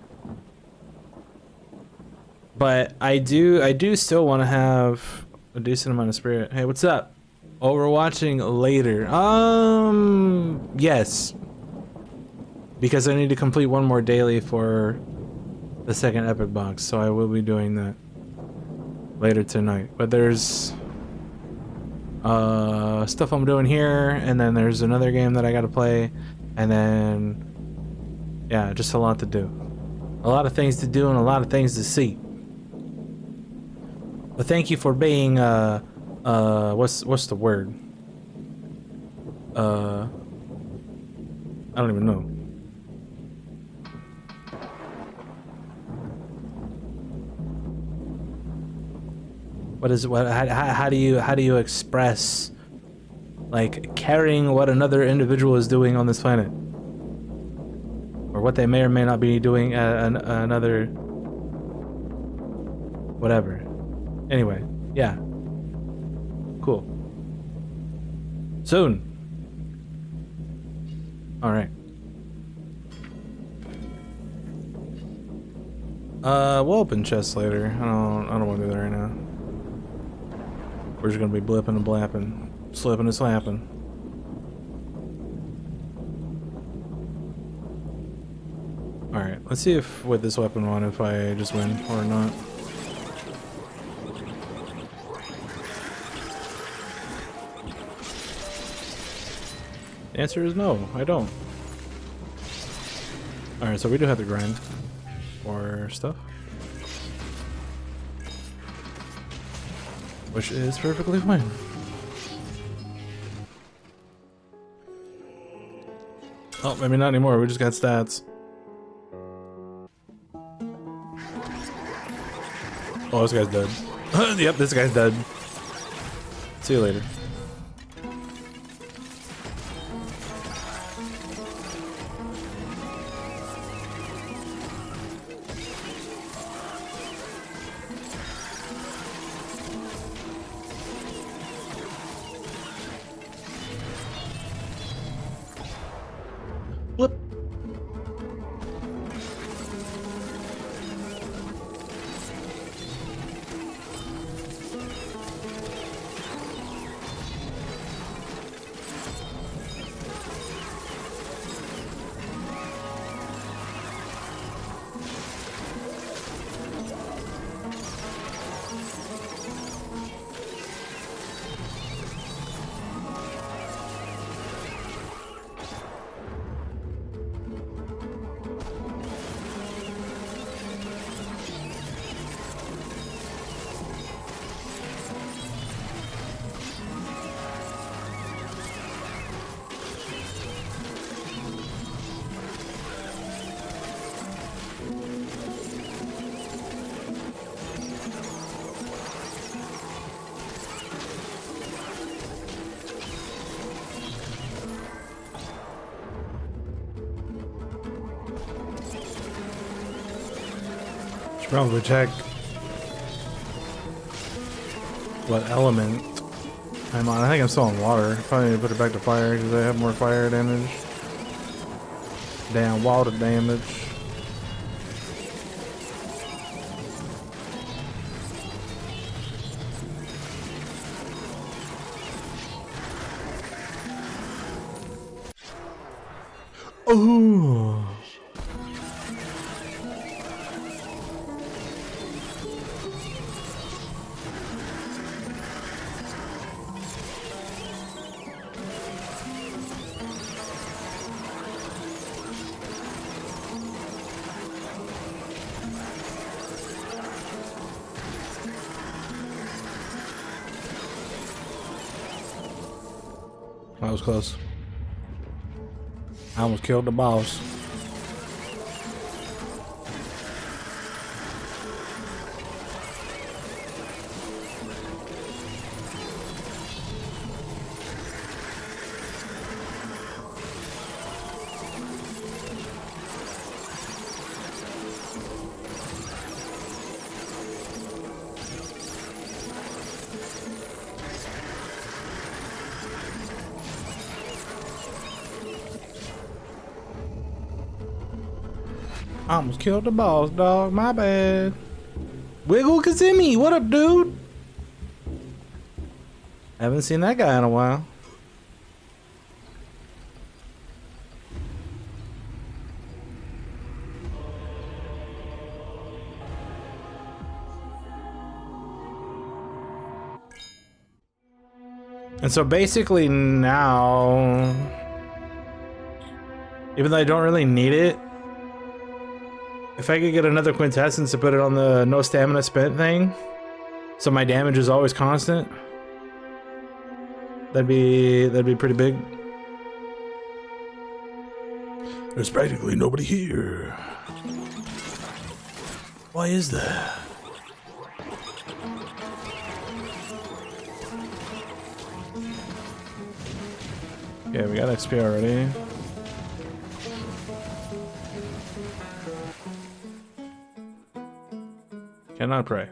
But I do still want to have a decent amount of spirit. Hey, what's up? Oh, we're watching later. Yes. Because I need to complete one more daily for the second epic box, so I will be doing that later tonight. But there's stuff I'm doing here, and then there's another game that I gotta play, and then yeah, just a lot to do. A lot of things to do and a lot of things to see. But thank you for being what's the word? I don't even know. How do you express like caring what another individual is doing on this planet, or what they may or may not be doing at another whatever. Anyway, yeah, cool. Soon. All right. We'll open chests later. I don't want to do that right now. We're just gonna be blipping and blapping, slipping and slapping. All right, let's see if with this weapon on, if I just win or not. The answer is no, I don't. Alright, so we do have to grind for stuff, which is perfectly fine. Oh, maybe not anymore, we just got stats. Oh, this guy's dead. Yep, this guy's dead. See you later. Flip. Should probably check what element I'm on. I think I'm still on water. Probably need to put it back to fire because I have more fire damage. Damn, water damage. Ooh. That was close. I almost killed the boss. I almost killed the boss, dog. My bad. Wiggle Kazemi, what up, dude? Haven't seen that guy in a while. And so basically now, even though I don't really need it, if I could get another quintessence to put it on the no stamina spent thing, so my damage is always constant, that'd be pretty big. There's practically nobody here. Why is that? Okay, we got XP already. Cannot pray.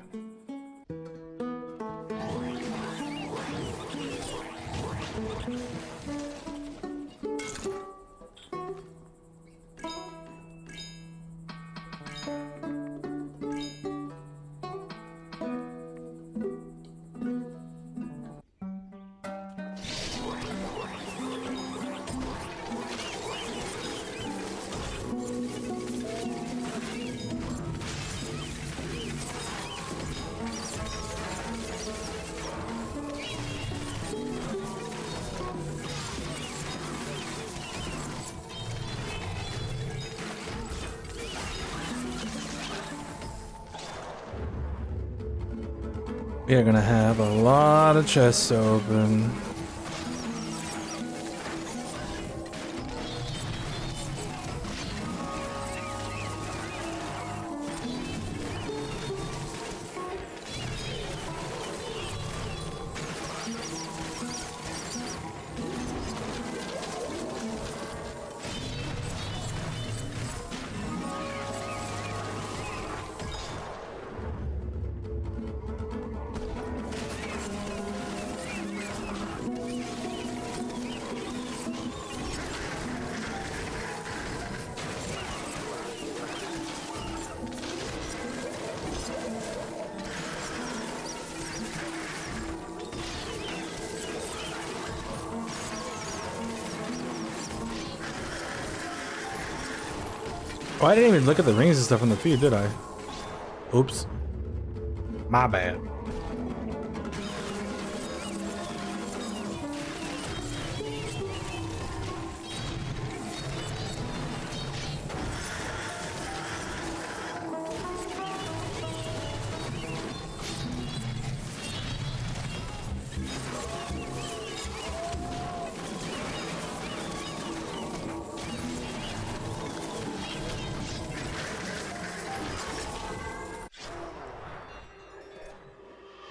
We are gonna have a lot of chests open. Oh, I didn't even look at the rings and stuff on the feed, did I? Oops. My bad.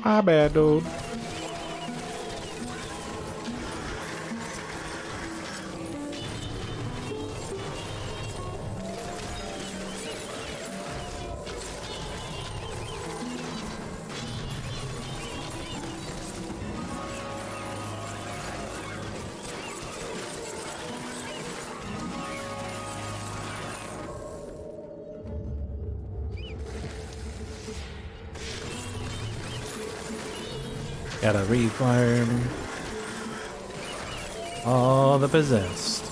My bad, dude. Gotta refarm all the possessed.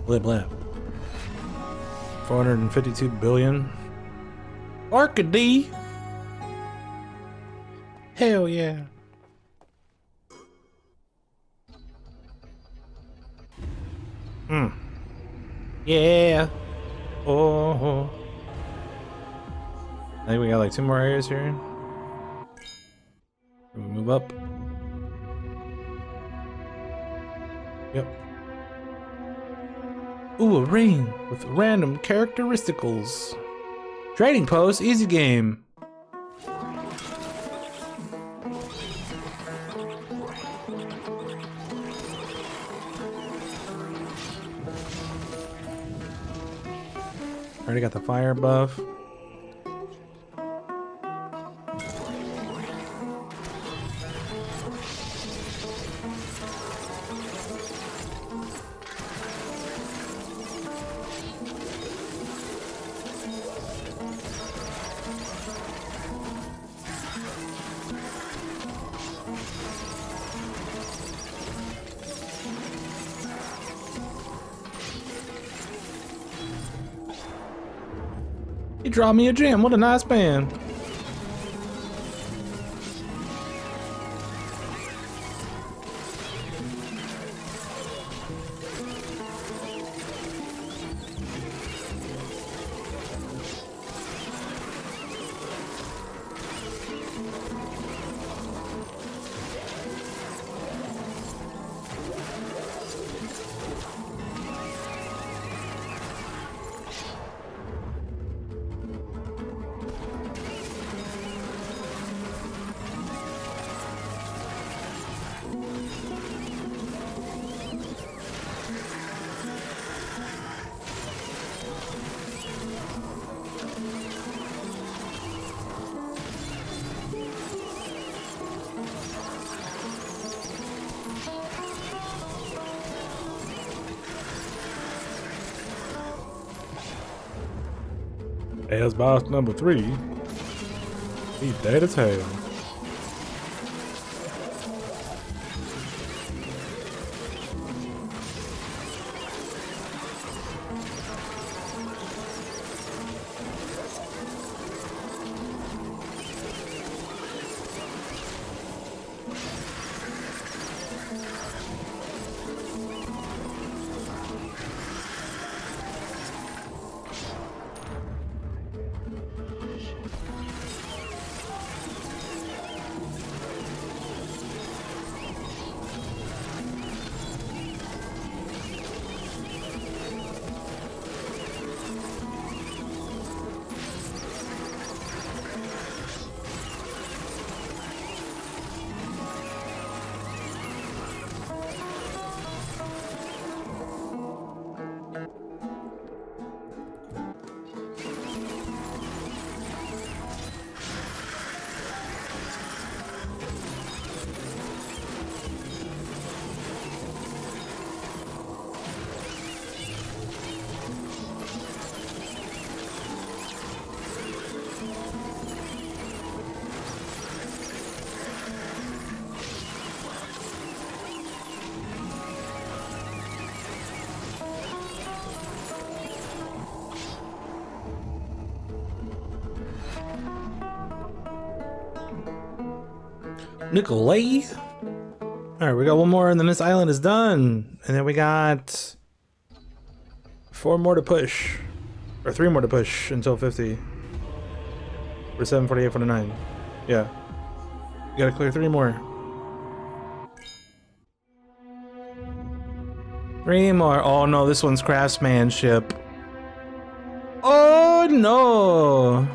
Blip blap. 452 billion. Arcady. Hell yeah. Yeah. Oh. I think we got like 2 more areas here. We move up. Yep. Ooh, a ring with random characteristicals. Trading post, easy game. Already got the fire buff. He dropped me a gem. What a nice man. As boss number 3, he's dead as hell. Nicolay. Alright, we got 1 more and then this island is done. And then we got 4 more to push. Or 3 more to push until 50. For 748, 49. Yeah. You gotta clear 3 more. 3 more. Oh no, this one's craftsmanship. Oh no!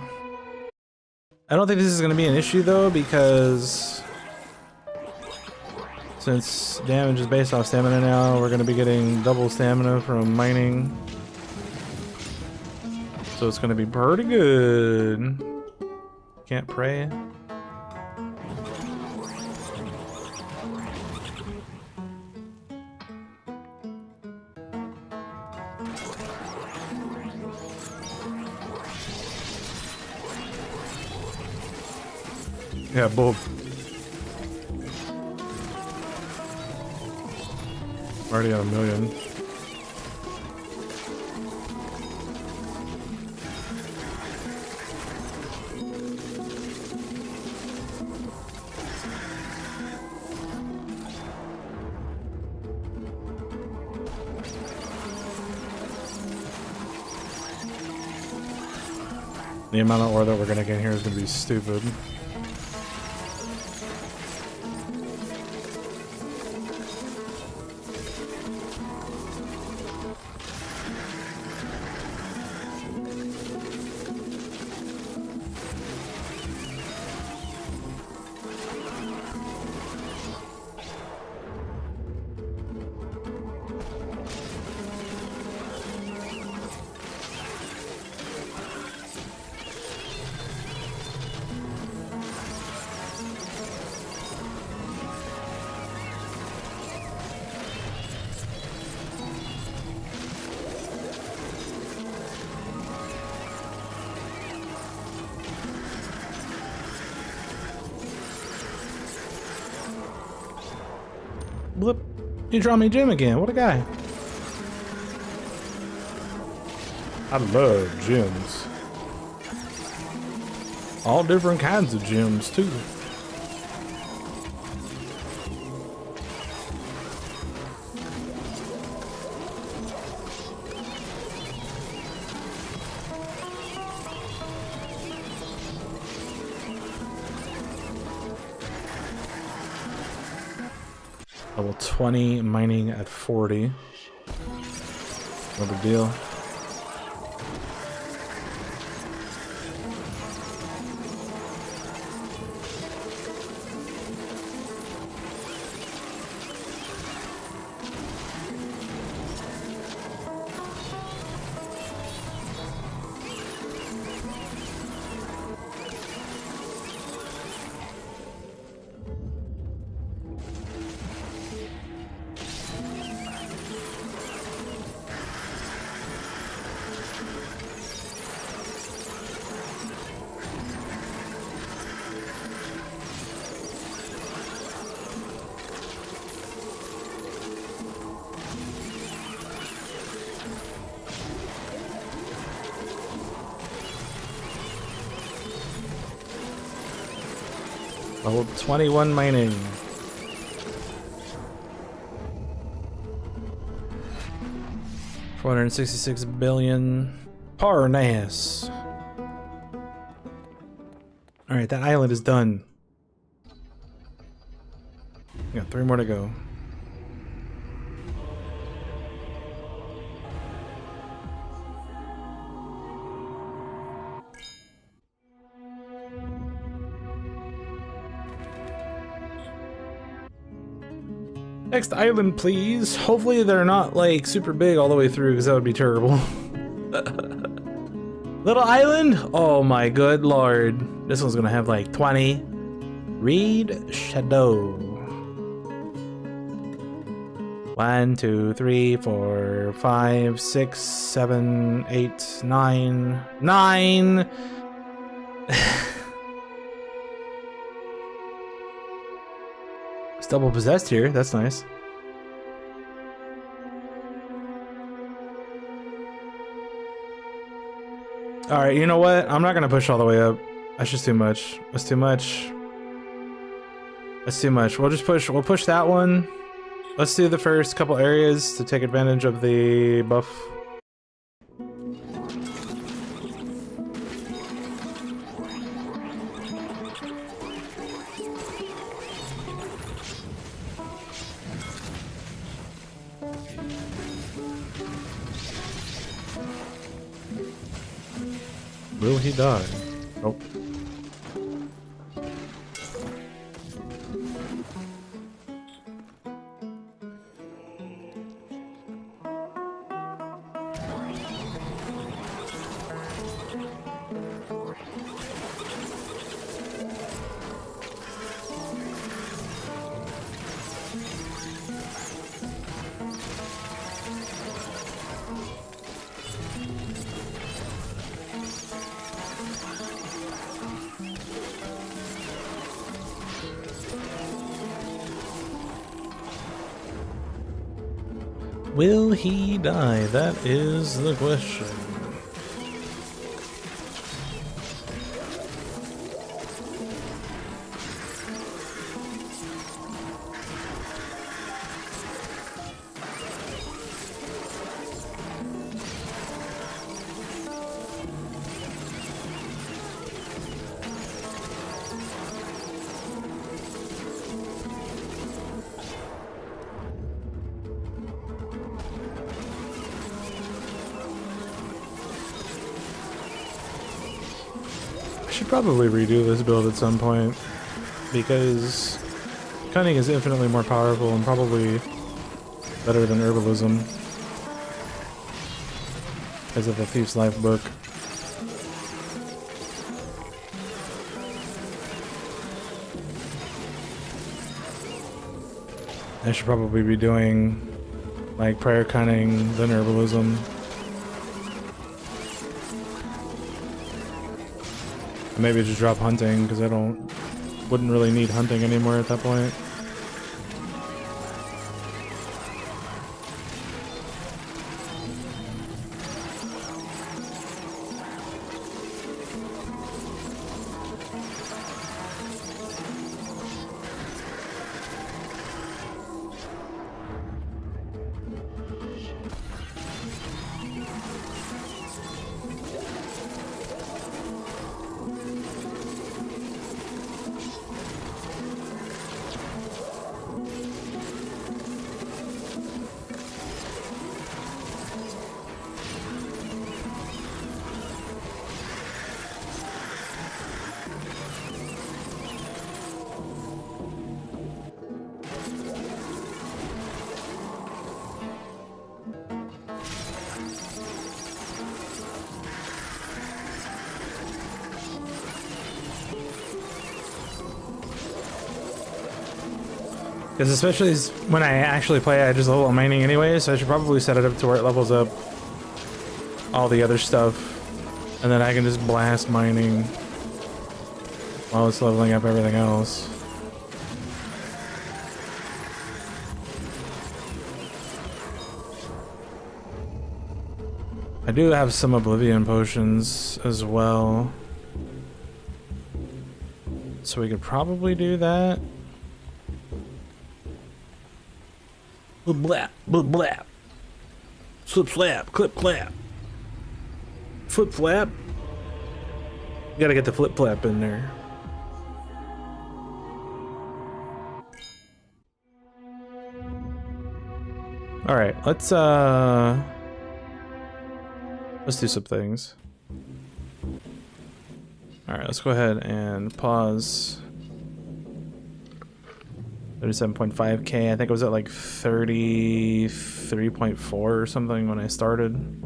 I don't think this is gonna be an issue though, because since damage is based off stamina now, we're gonna be getting double stamina from mining. so it's gonna be pretty good. Can't pray. Yeah, both. Already got 1 million. The amount of ore that we're gonna get here is gonna be stupid. Blip. He draw me Jim again. What a guy. I love gems. All different kinds of gems, too. Level 20, mining at 40. No big deal. Level 21 mining. $466 billion. Parnas. Alright, that island is done. We got 3 more to go. Next island, please. Hopefully they're not like super big all the way through, because that would be terrible. Little island? Oh my good lord. This one's gonna have like 20. Read Shadow. 1, 2, 3, 4, 5, 6, 7, 8, 9. 9! It's double possessed here, that's nice. Alright, you know what? I'm not gonna push all the way up. That's just too much. That's too much. That's too much. We'll push that one. Let's do the first couple areas to take advantage of the buff. Will he die? Nope. Will he die? That is the question. I should probably redo this build at some point, because cunning is infinitely more powerful and probably better than herbalism because of the Thief's Life book. I should probably be doing like prayer cunning, then herbalism. Maybe just drop hunting, because I wouldn't really need hunting anymore at that point. Because especially when I actually play, I just level up mining anyway, so I should probably set it up to where it levels up all the other stuff, and then I can just blast mining while it's leveling up everything else. I do have some Oblivion potions as well, so we could probably do that. Blap, blap, blap. Slip slap, clip clap. Flip flap. You gotta get the flip flap in there. Alright, let's do some things. Alright, let's go ahead and pause. 37.5k. I think it was at like 33.4 or something when I started.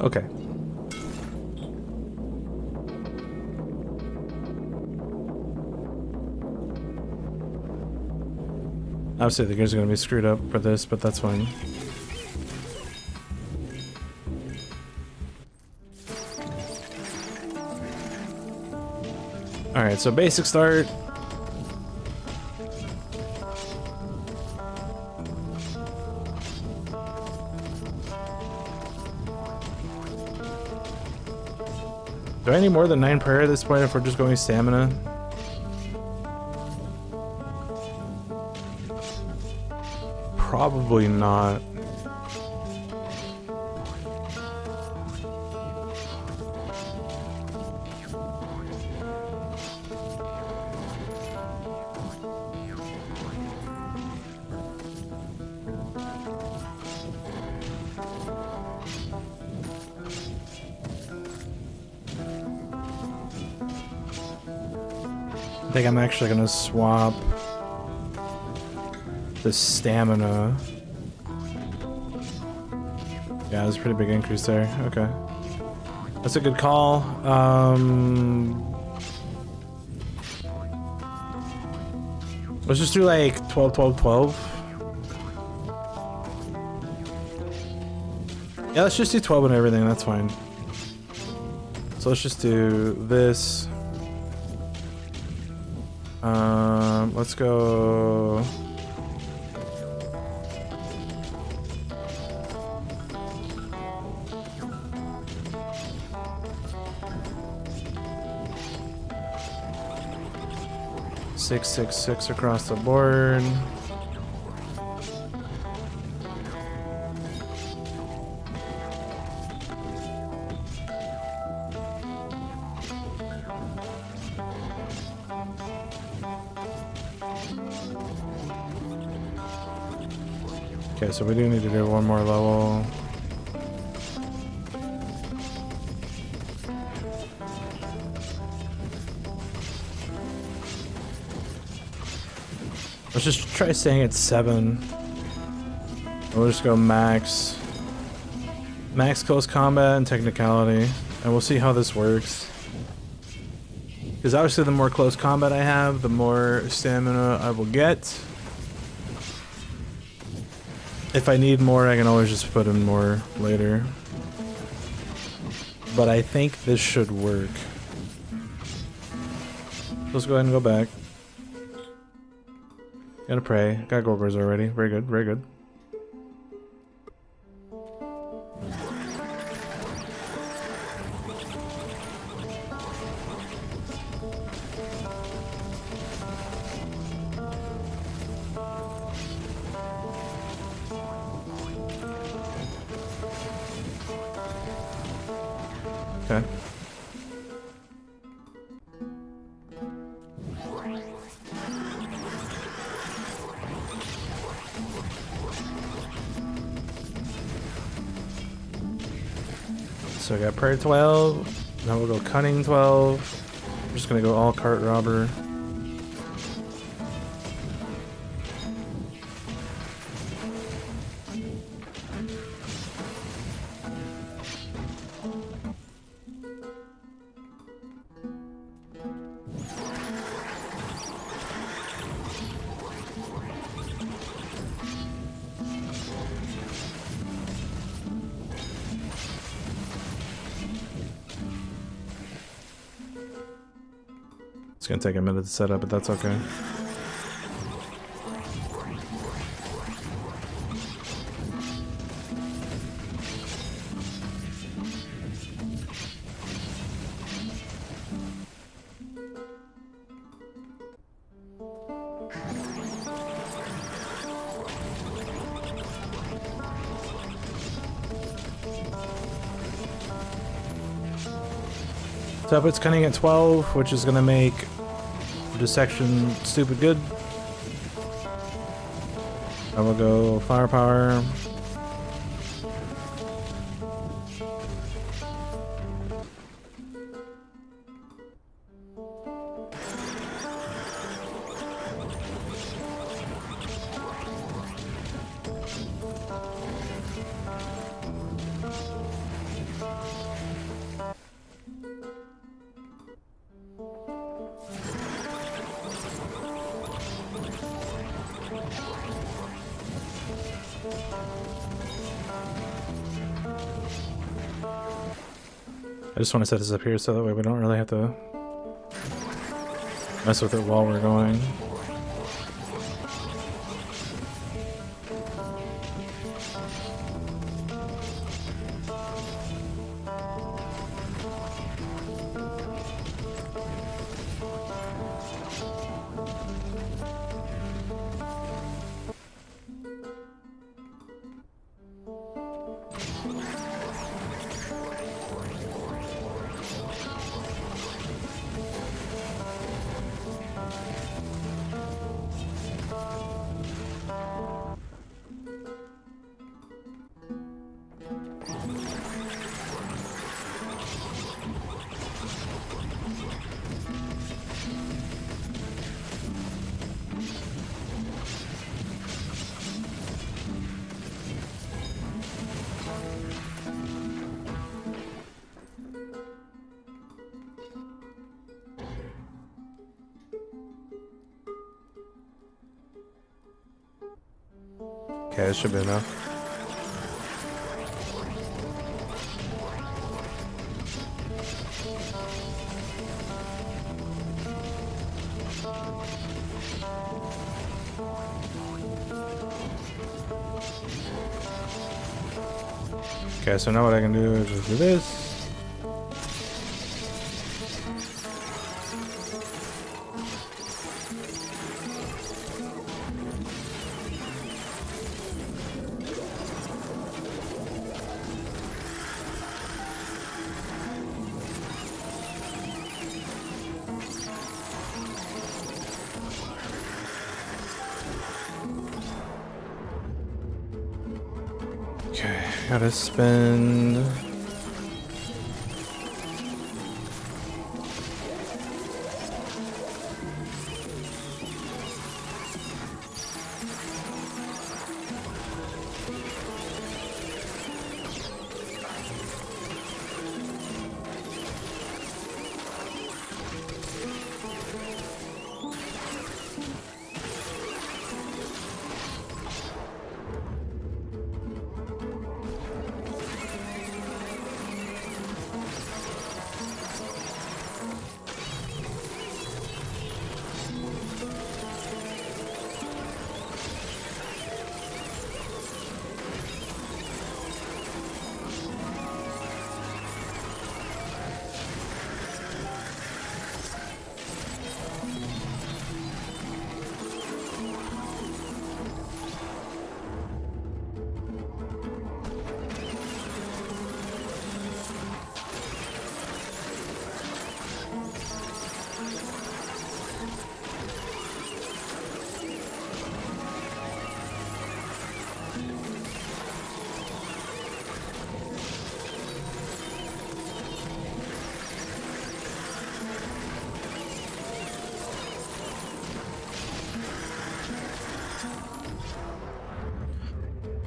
Okay. Obviously the gears are going to be screwed up for this, but that's fine. Alright, so basic start. Do I need more than 9 prayer at this point if we're just going stamina? Probably not. I think I'm actually gonna swap the stamina Yeah, there's a pretty big increase there. Okay. That's a good call. Let's just do like 12, 12, 12. Yeah, let's just do 12 and everything, that's fine. So let's just do this. Let's go... Six, 6, 6 across the board. Okay, so we do need to do one more level. Let's just try staying at 7. We'll just go max. Max close combat and technicality. And we'll see how this works. Because obviously the more close combat I have, the more stamina I will get. If I need more, I can always just put in more later. But I think this should work. Let's go ahead and go back. Gotta pray. Got Gorgors already. Very good, very good. Okay. So I got prayer 12. Now we'll go cunning 12. I'm just gonna go all cart robber. It's gonna take a minute to set up, but that's okay. So it's cunning at 12, which is gonna make dissection stupid good. I will go firepower. I just want to set this up here so that way we don't really have to mess with it while we're going. Okay, this should be enough. Okay, so now what I can do is just do this. Okay, gotta spend...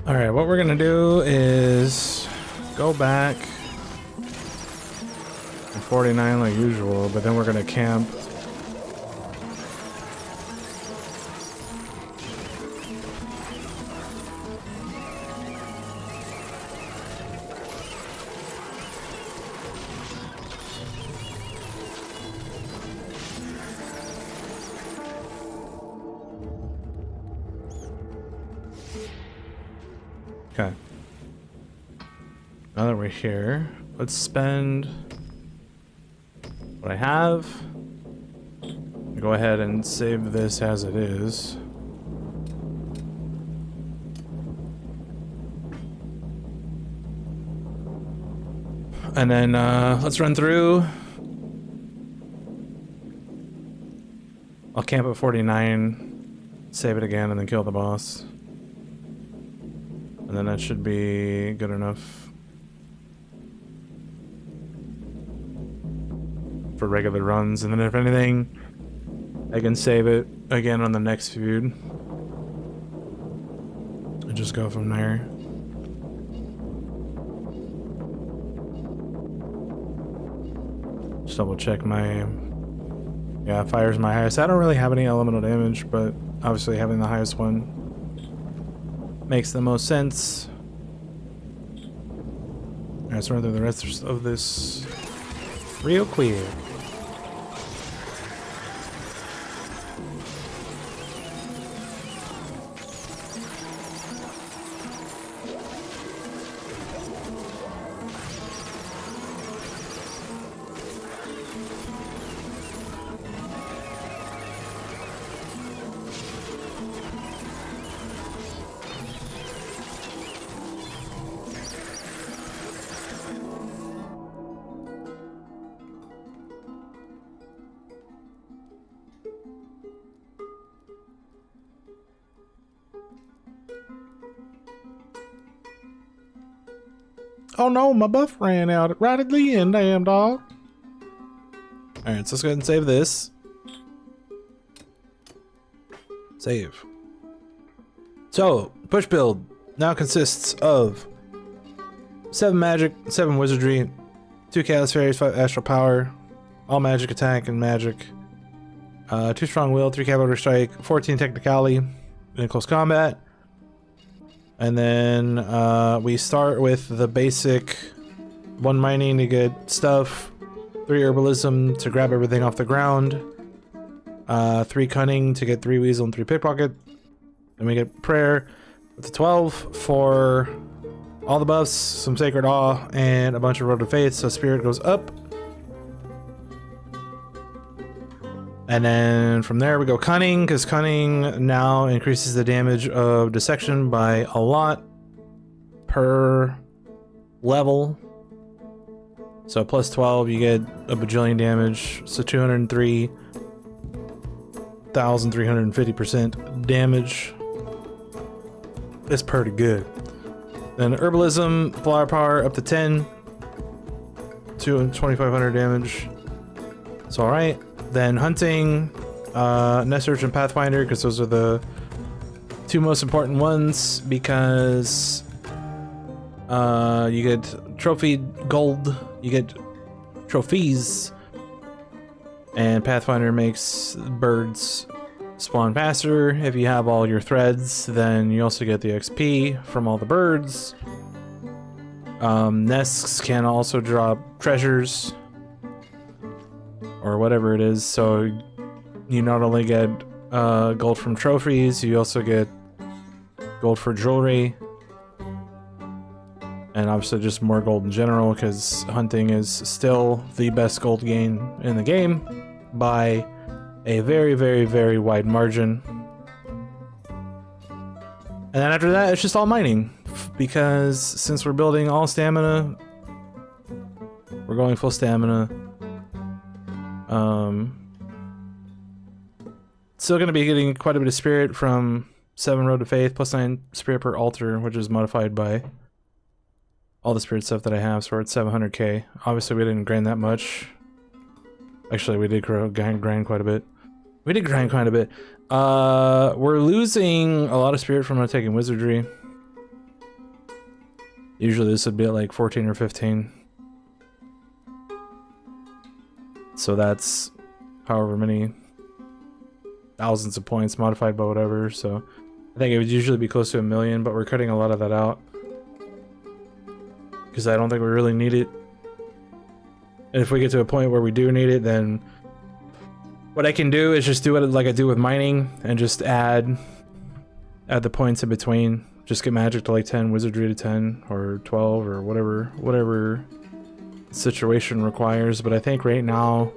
Alright, what we're gonna do is go back to 49 like usual, but then we're gonna camp. Okay. Now that we're here, let's spend what I have. Go ahead and save this as it is. And then let's run through. I'll camp at 49, save it again, and then kill the boss. And then that should be good enough for regular runs. And then if anything, I can save it again on the next feud. And just go from there. Just double check my... Yeah, fire's my highest. I don't really have any elemental damage, but obviously having the highest one makes the most sense. Alright, let's run through the rest of this real quick. Oh no, my buff ran out right at the end, damn dog. Alright, so let's go ahead and save this. Save. So, push build now consists of 7 magic, 7 wizardry, 2 chaos fairies, 5 astral power, all magic attack and magic, 2 strong will, 3 cavalry strike, 14 technicality in close combat, And then we start with the basic 1 mining to get stuff, 3 herbalism to grab everything off the ground, 3 cunning to get 3 weasel and 3 pickpocket. Then we get prayer with the 12 for all the buffs, some sacred awe, and a bunch of road of faith, so spirit goes up. And then from there we go cunning, because cunning now increases the damage of dissection by a lot per level. So plus 12, you get a bajillion damage, so 203,350% damage. It's pretty good. Then herbalism, flower power up to 10, 2,500 damage. It's all right. Then hunting, Nest Search and Pathfinder, because those are the 2 most important ones, because you get trophy gold, you get trophies, and Pathfinder makes birds spawn faster. If you have all your threads, then you also get the XP from all the birds. Nests can also drop treasures or whatever it is, so you not only get gold from trophies, you also get gold for jewelry, and obviously just more gold in general, because hunting is still the best gold gain in the game by a very, very, very wide margin. And then after that, it's just all mining, because since we're building all stamina, we're going full stamina. Still going to be getting quite a bit of spirit from 7 Road to Faith, plus 9 spirit per altar, which is modified by all the spirit stuff that I have, so we're at 700k. Obviously we didn't grind that much. Actually, we did grind quite a bit. We did grind quite a bit. We're losing a lot of spirit from not taking Wizardry. Usually this would be at like 14 or 15. So that's however many thousands of points modified by whatever, so I think it would usually be close to 1 million, but we're cutting a lot of that out because I don't think we really need it. And if we get to a point where we do need it, then what I can do is just do it like I do with mining and just add the points in between. Just get magic to like 10, wizardry to 10, or 12, or whatever situation requires. But I think right now,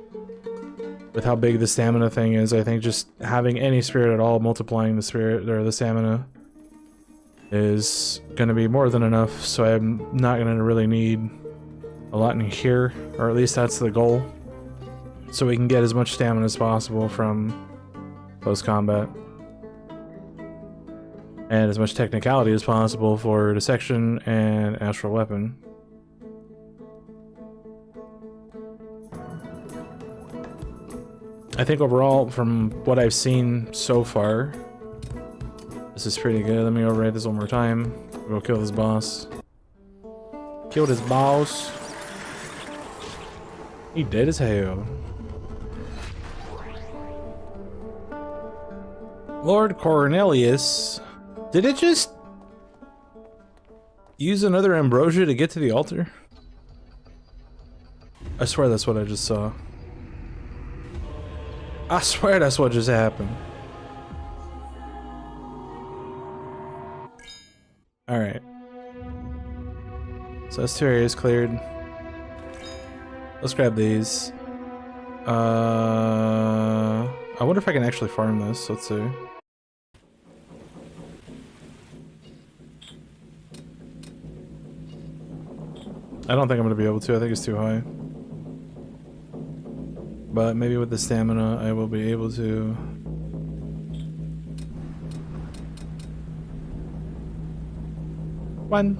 with how big the stamina thing is, I think just having any spirit at all, multiplying the spirit or the stamina, is gonna be more than enough. So I'm not gonna really need a lot in here, or at least that's the goal. So we can get as much stamina as possible from post-combat. And as much technicality as possible for Dissection and Astral Weapon. I think overall, from what I've seen so far, this is pretty good. Let me overwrite this one more time. We'll kill this boss. Kill this boss. He dead as hell. Lord Cornelius. Did it just use another ambrosia to get to the altar? I swear that's what I just saw. I swear that's what just happened. Alright. So this area is cleared. Let's grab these. I wonder if I can actually farm this. Let's see. I don't think I'm going to be able to. I think it's too high. But maybe with the stamina, I will be able to. One.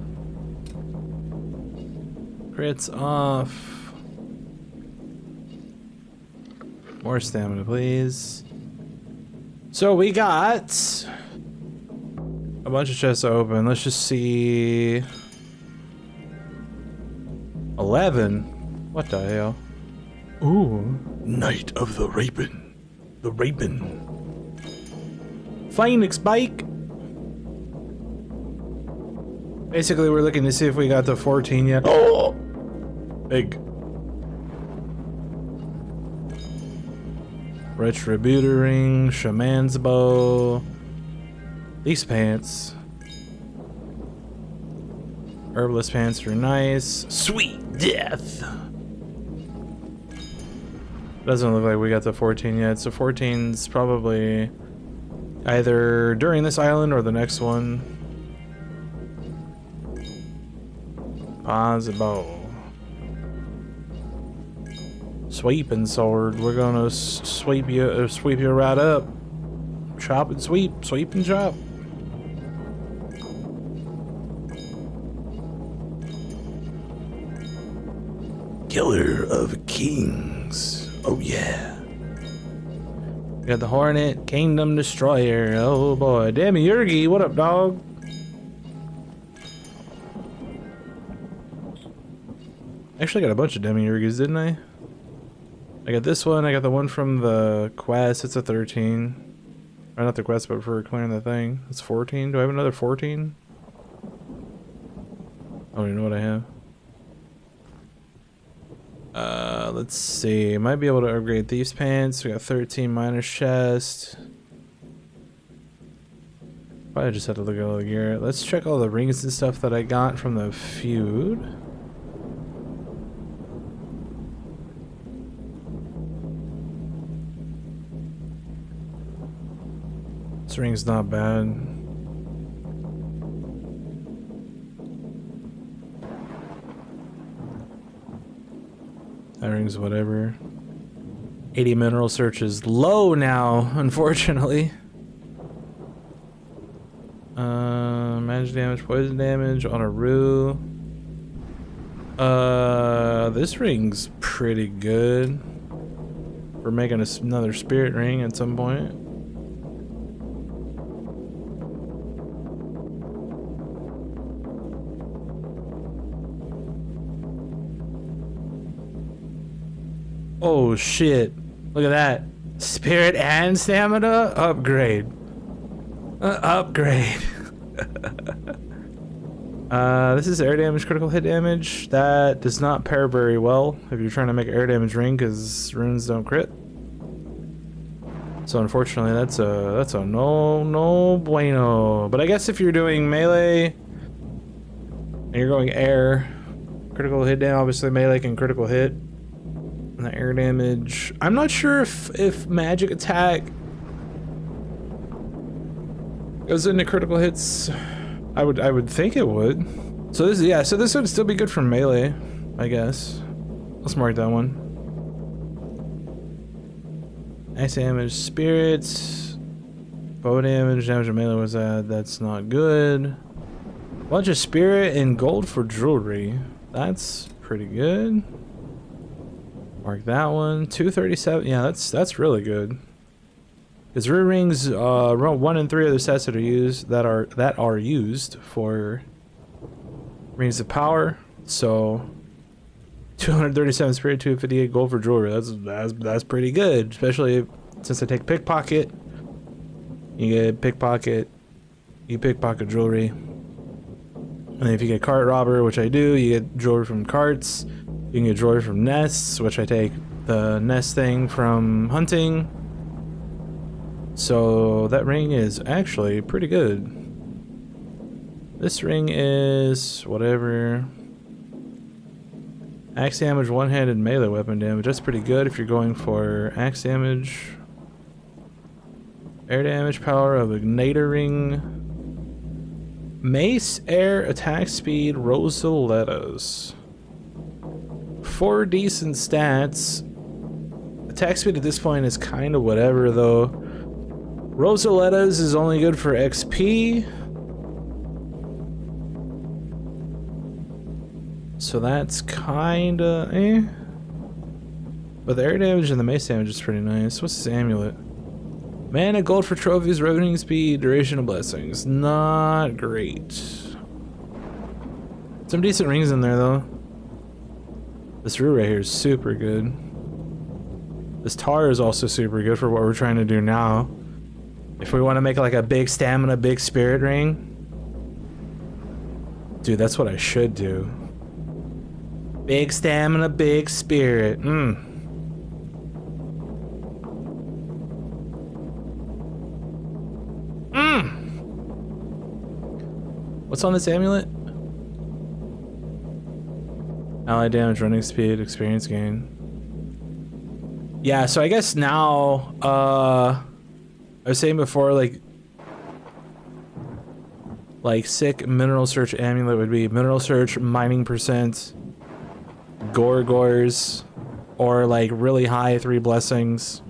Crits off. More stamina, please. So we got a bunch of chests open. Let's just see. 11? What the hell? Ooh. Knight of the Rapin. The Rapin. Phoenix Bike. Basically, we're looking to see if we got to 14 yet. Oh! Big. Retributor ring, shaman's bow. These pants. Herbalist pants are nice. Sweet death. Doesn't look like we got to 14 yet, so 14's probably either during this island or the next one. Possible. Sweeping sword. We're gonna sweep you right up. Chop and sweep. Sweep and chop. Killer of kings. Oh yeah. We got the Hornet, Kingdom Destroyer. Oh boy. Demiurge, what up, dog? Actually, I got a bunch of Demiurges, didn't I? I got this one, I got the one from the quest, it's a 13. Or not the quest, but for clearing the thing. It's 14. Do I have another 14? I don't even know what I have. Let's see. Might be able to upgrade Thieves Pants. We got 13 Miner's Chest. Probably just have to look at all the gear. Let's check all the rings and stuff that I got from the feud. This ring's not bad. That ring's whatever. 80 mineral search is low now, unfortunately. Magic damage, poison damage on a rue. This ring's pretty good. We're making another spirit ring at some point. Oh shit, look at that. Spirit and stamina? Upgrade. Upgrade. This is air damage, critical hit damage. That does not pair very well if you're trying to make an air damage ring because runes don't crit. So unfortunately that's a no bueno. But I guess if you're doing melee and you're going air, critical hit down, obviously melee can critical hit. And the air damage, I'm not sure if magic attack goes into critical hits. I would think it would. So this, yeah, so this would still be good for melee, I guess. Let's mark that one. Ice damage, spirits, bow damage, damage of melee was that's not good. Bunch of spirit and gold for jewelry. That's pretty good. Mark that one. 237. Yeah, that's really good. Because rune rings, 1 and 3 other sets that are used for rings of power. So 237 spirit, 258 gold for jewelry. That's pretty good, especially since I take pickpocket. You get pickpocket, you pickpocket jewelry. And if you get cart robber, which I do, you get jewelry from carts. You can get jewelry from nests, which I take the nest thing from hunting. So that ring is actually pretty good. This ring is whatever. Axe damage, one-handed melee weapon damage. That's pretty good if you're going for axe damage. Air damage, power of Igniter ring. Mace, air, attack speed, Rosalettas. 4 decent stats. Attack speed at this point is kind of whatever though. Rosalettas is only good for XP. So that's kinda eh. But the air damage and the mace damage is pretty nice. What's this amulet? Mana, gold for trophies, revenue speed, duration of blessings. Not great. Some decent rings in there though. This rue right here is super good. This tar is also super good for what we're trying to do now. If we want to make like a big stamina, big spirit ring. Dude, that's what I should do. Big stamina, big spirit. What's on this amulet? Ally damage, running speed, experience gain. Yeah, so I guess now, I was saying before, like sick mineral search amulet would be mineral search, mining percent, gorgors, or like really high 3 blessings.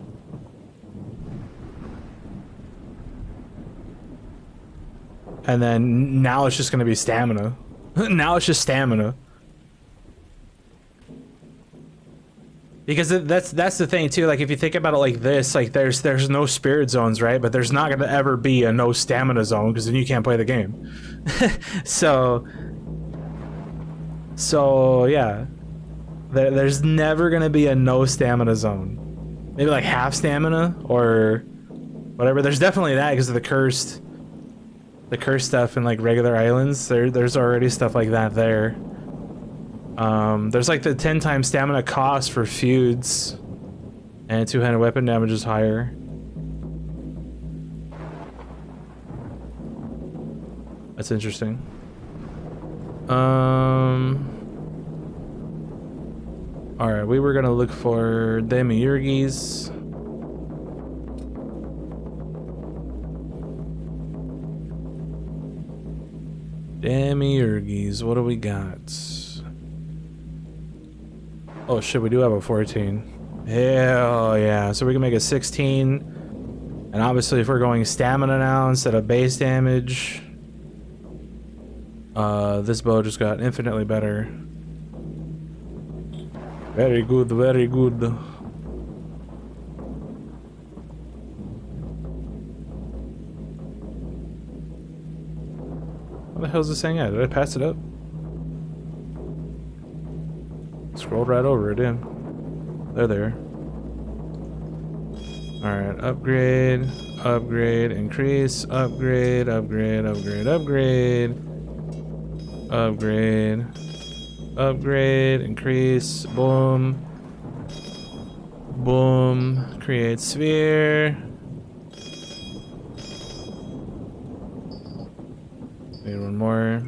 And then now it's just gonna be stamina. Now it's just stamina. Because that's the thing too, like if you think about it like this, like there's no spirit zones, right? But there's not gonna ever be a no stamina zone, because then you can't play the game. so yeah. There's never gonna be a no stamina zone. Maybe like half stamina or whatever. There's definitely that because of the cursed stuff in like regular islands. There's already stuff like that there. There's like the 10 times stamina cost for feuds, and 2-handed weapon damage is higher. That's interesting. Alright, we were gonna look for Demiurges. Demiurges, what do we got? Oh shit, we do have a 14. Hell yeah, so we can make a 16. And obviously if we're going stamina now instead of base damage, this bow just got infinitely better. Very good, very good. What the hell's this thing at? Did I pass it up? Scrolled right over it, in. There. Alright, upgrade, upgrade, increase, upgrade, upgrade, upgrade, upgrade, upgrade, upgrade, increase, boom, boom, create sphere. Need one more.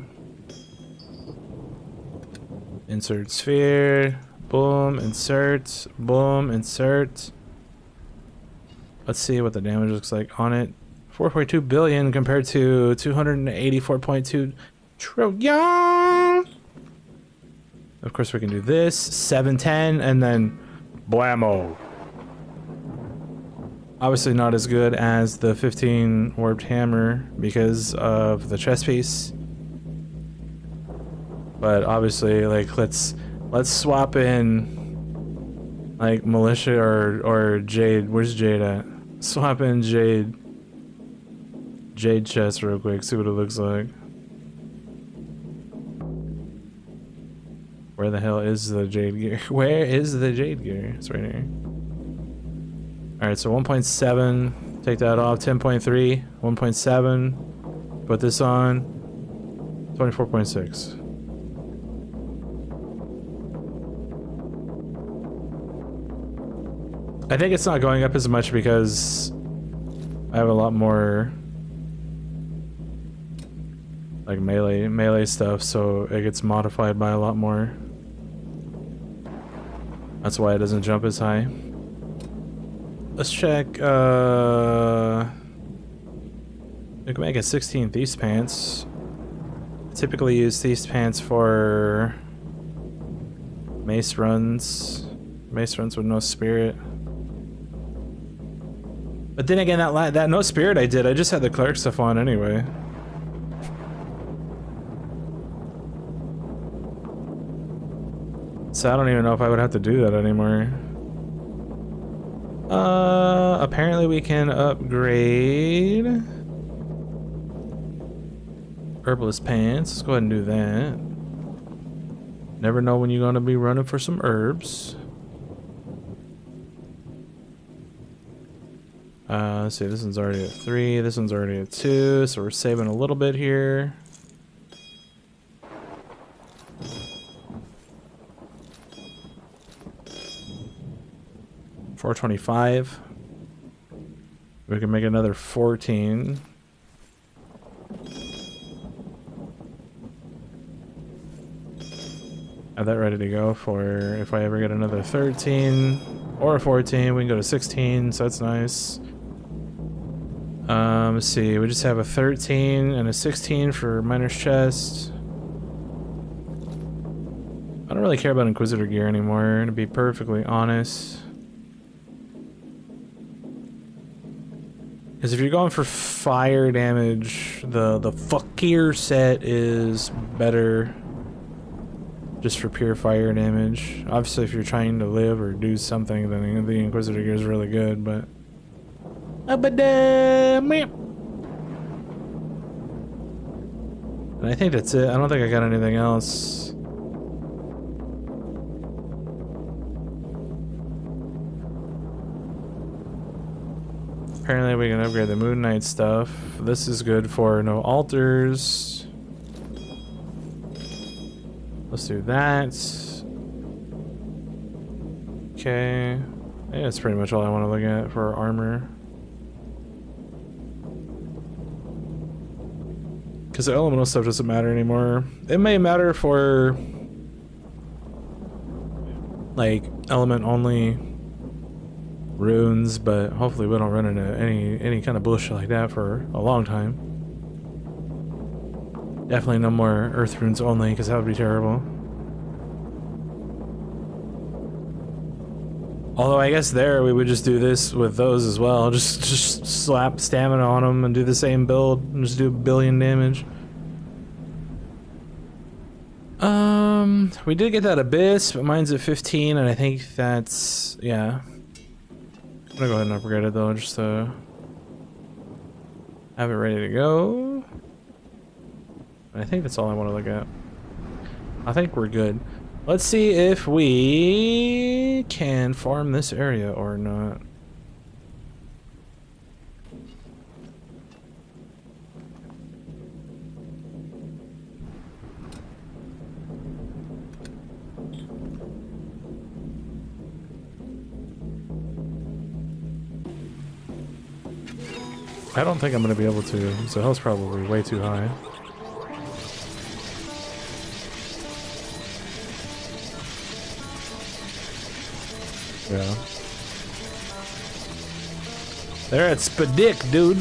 Insert sphere, boom, insert, boom, insert. Let's see what the damage looks like on it. 4.2 billion compared to 284.2 trillion. Of course we can do this, 710, and then blammo. Obviously not as good as the 15 warped hammer because of the chest piece. But obviously, like, let's swap in like militia or Jade. Where's Jade at? Swap in Jade chest real quick, see what it looks like. Where the hell is the Jade gear? Where is the Jade gear? It's right here. Alright, so 1.7, take that off, 10.3, 1.7, put this on, 24.6. I think it's not going up as much because I have a lot more like melee stuff, so it gets modified by a lot more. That's why it doesn't jump as high. Let's check, we can make a 16 Thief's Pants. I typically use Thief's Pants for mace runs with no spirit. But then again, that no spirit I did, I just had the cleric stuff on anyway. So I don't even know if I would have to do that anymore. Apparently we can upgrade Herbalist Pants. Let's go ahead and do that. Never know when you're gonna be running for some herbs. Let's see, this one's already at 3, this one's already at 2, so we're saving a little bit here. 425. We can make another 14. Have that ready to go for if I ever get another 13 or a 14. We can go to 16, so that's nice. Let's see, we just have a 13 and a 16 for Miner's Chest. I don't really care about Inquisitor gear anymore, to be perfectly honest. Because if you're going for fire damage, the fuck gear set is better. Just for pure fire damage. Obviously, if you're trying to live or do something, then the Inquisitor gear is really good, but... And I think that's it. I don't think I got anything else. Apparently we can upgrade the Moon Knight stuff. This is good for no altars. Let's do that. Okay. Yeah, that's pretty much all I want to look at for armor. Because the elemental stuff doesn't matter anymore. It may matter for like element only runes, but hopefully we don't run into any kind of bullshit like that for a long time. Definitely no more earth runes only, because that would be terrible. Although I guess there we would just do this with those as well. Just slap stamina on them and do the same build and just do 1 billion damage. We did get that abyss, but mine's at 15, and I think that's, yeah. I'm gonna go ahead and upgrade it though, just to have it ready to go. I think that's all I want to look at. I think we're good. Let's see if we can farm this area or not. I don't think I'm going to be able to. So hell's probably way too high. Yeah. They're at Spadick, dude.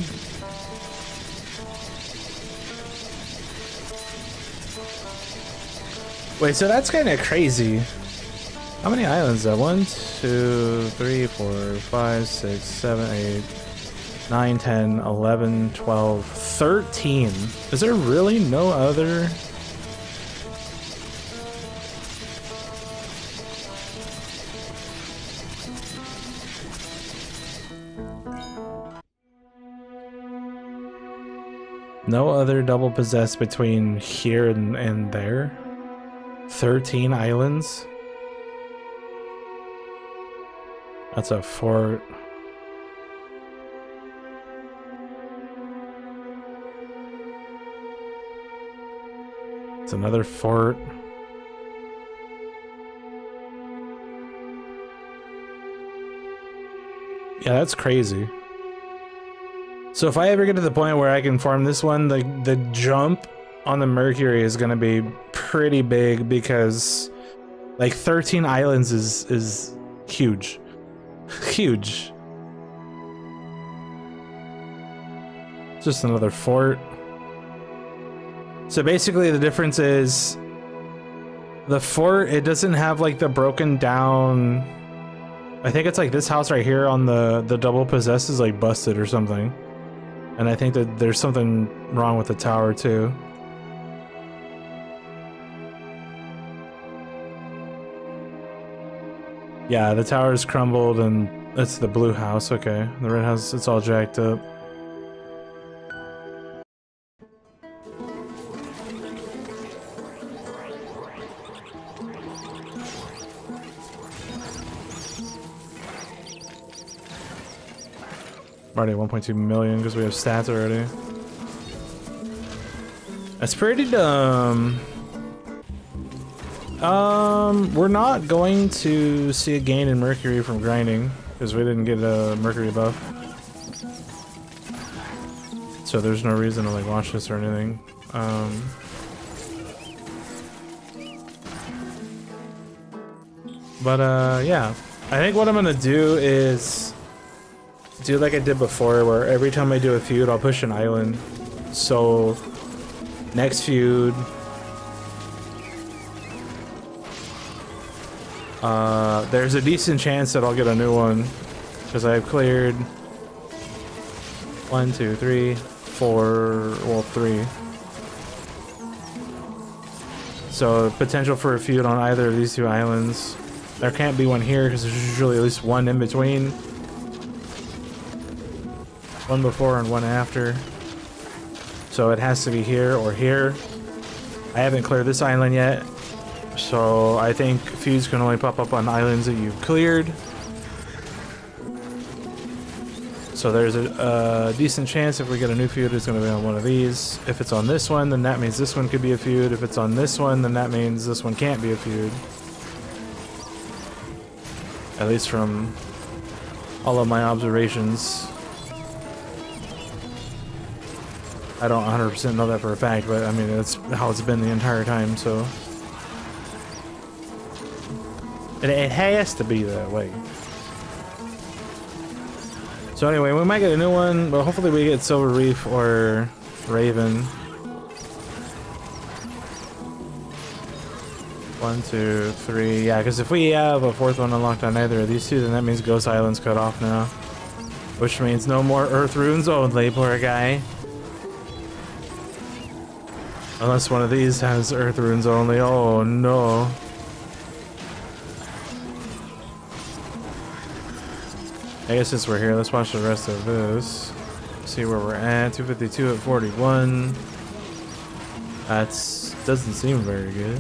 Wait, so that's kind of crazy. How many islands are 1, 2, 3, 4, 5, 6, 7, 8, 9, 10, 11, 12, 13? Is there really no other? No other double possessed between here and there? 13 islands? That's a fort. It's another fort. Yeah, that's crazy. So if I ever get to the point where I can farm this one, the jump on the Mercury is gonna be pretty big, because like 13 islands is huge. Huge. Just another fort. So basically the difference is the fort, it doesn't have like the broken down. I think it's like this house right here on the double possessed is like busted or something. And I think that there's something wrong with the tower too. Yeah, the tower's crumbled and it's the blue house. Okay, the red house, it's all jacked up. Already 1.2 million because we have stats already. That's pretty dumb. We're not going to see a gain in Mercury from grinding. because we didn't get a Mercury buff. So there's no reason to like launch this or anything. Yeah, I think what I'm gonna do is do like I did before, where every time I do a feud, I'll push an island. So next feud, there's a decent chance that I'll get a new one because I've cleared 1, 2, 3, 4, well 3. So potential for a feud on either of these two islands. There can't be one here because there's usually at least one in between. One before and one after. So it has to be here or here. I haven't cleared this island yet. So I think feuds can only pop up on islands that you've cleared. So there's a decent chance if we get a new feud, it's going to be on one of these. If it's on this one, then that means this one could be a feud. If it's on this one, then that means this one can't be a feud. At least from all of my observations. I don't 100% know that for a fact, but I mean, that's how it's been the entire time, so. It has to be that way. So anyway, we might get a new one, but hopefully we get Silver Reef or Raven. 1, 2, 3. Yeah, because if we have a fourth one unlocked on either of these two, then that means Ghost Island's cut off now. Which means no more Earth Runes only, poor guy. Unless one of these has Earth Runes only. Oh no. I guess since we're here, let's watch the rest of this. See where we're at. 252 at 41. That's doesn't seem very good.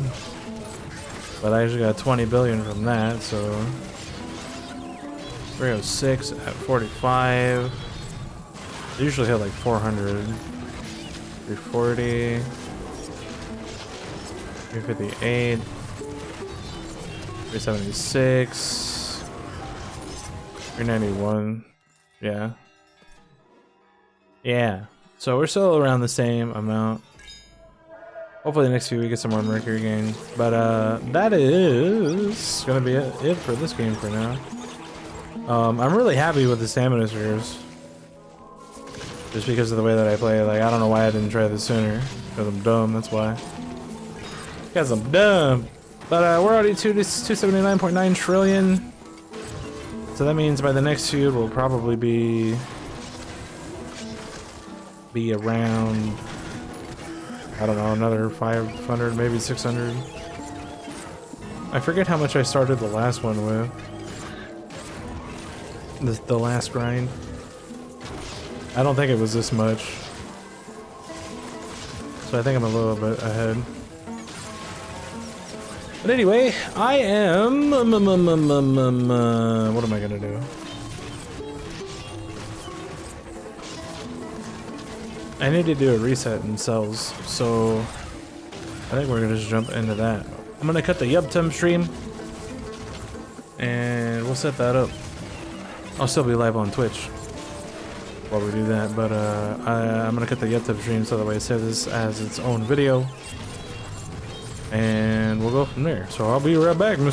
But I actually got 20 billion from that, so 306 at 45. I usually hit like 400. 340. 358. 376. 391. Yeah. Yeah. So we're still around the same amount. Hopefully next few we get some more Mercury gain. But that is gonna be it for this game for now. I'm really happy with the stamina spheres. Just because of the way that I play. Like, I don't know why I didn't try this sooner. Because I'm dumb, that's why. Because I'm dumb. But we're already 279.9 trillion. So that means by the next feud we'll probably be around, I don't know, another 500, maybe 600. I forget how much I started the last one with. The last grind. I don't think it was this much. So I think I'm a little bit ahead. But anyway, I am... what am I gonna do? I need to do a reset in cells, so I think we're gonna just jump into that. I'm gonna cut the Yubtum stream, and we'll set that up. I'll still be live on Twitch while we do that, but I'm gonna cut the Yubtum stream so that way it saves this as its own video. And we'll go from there. So I'll be right back, Mr.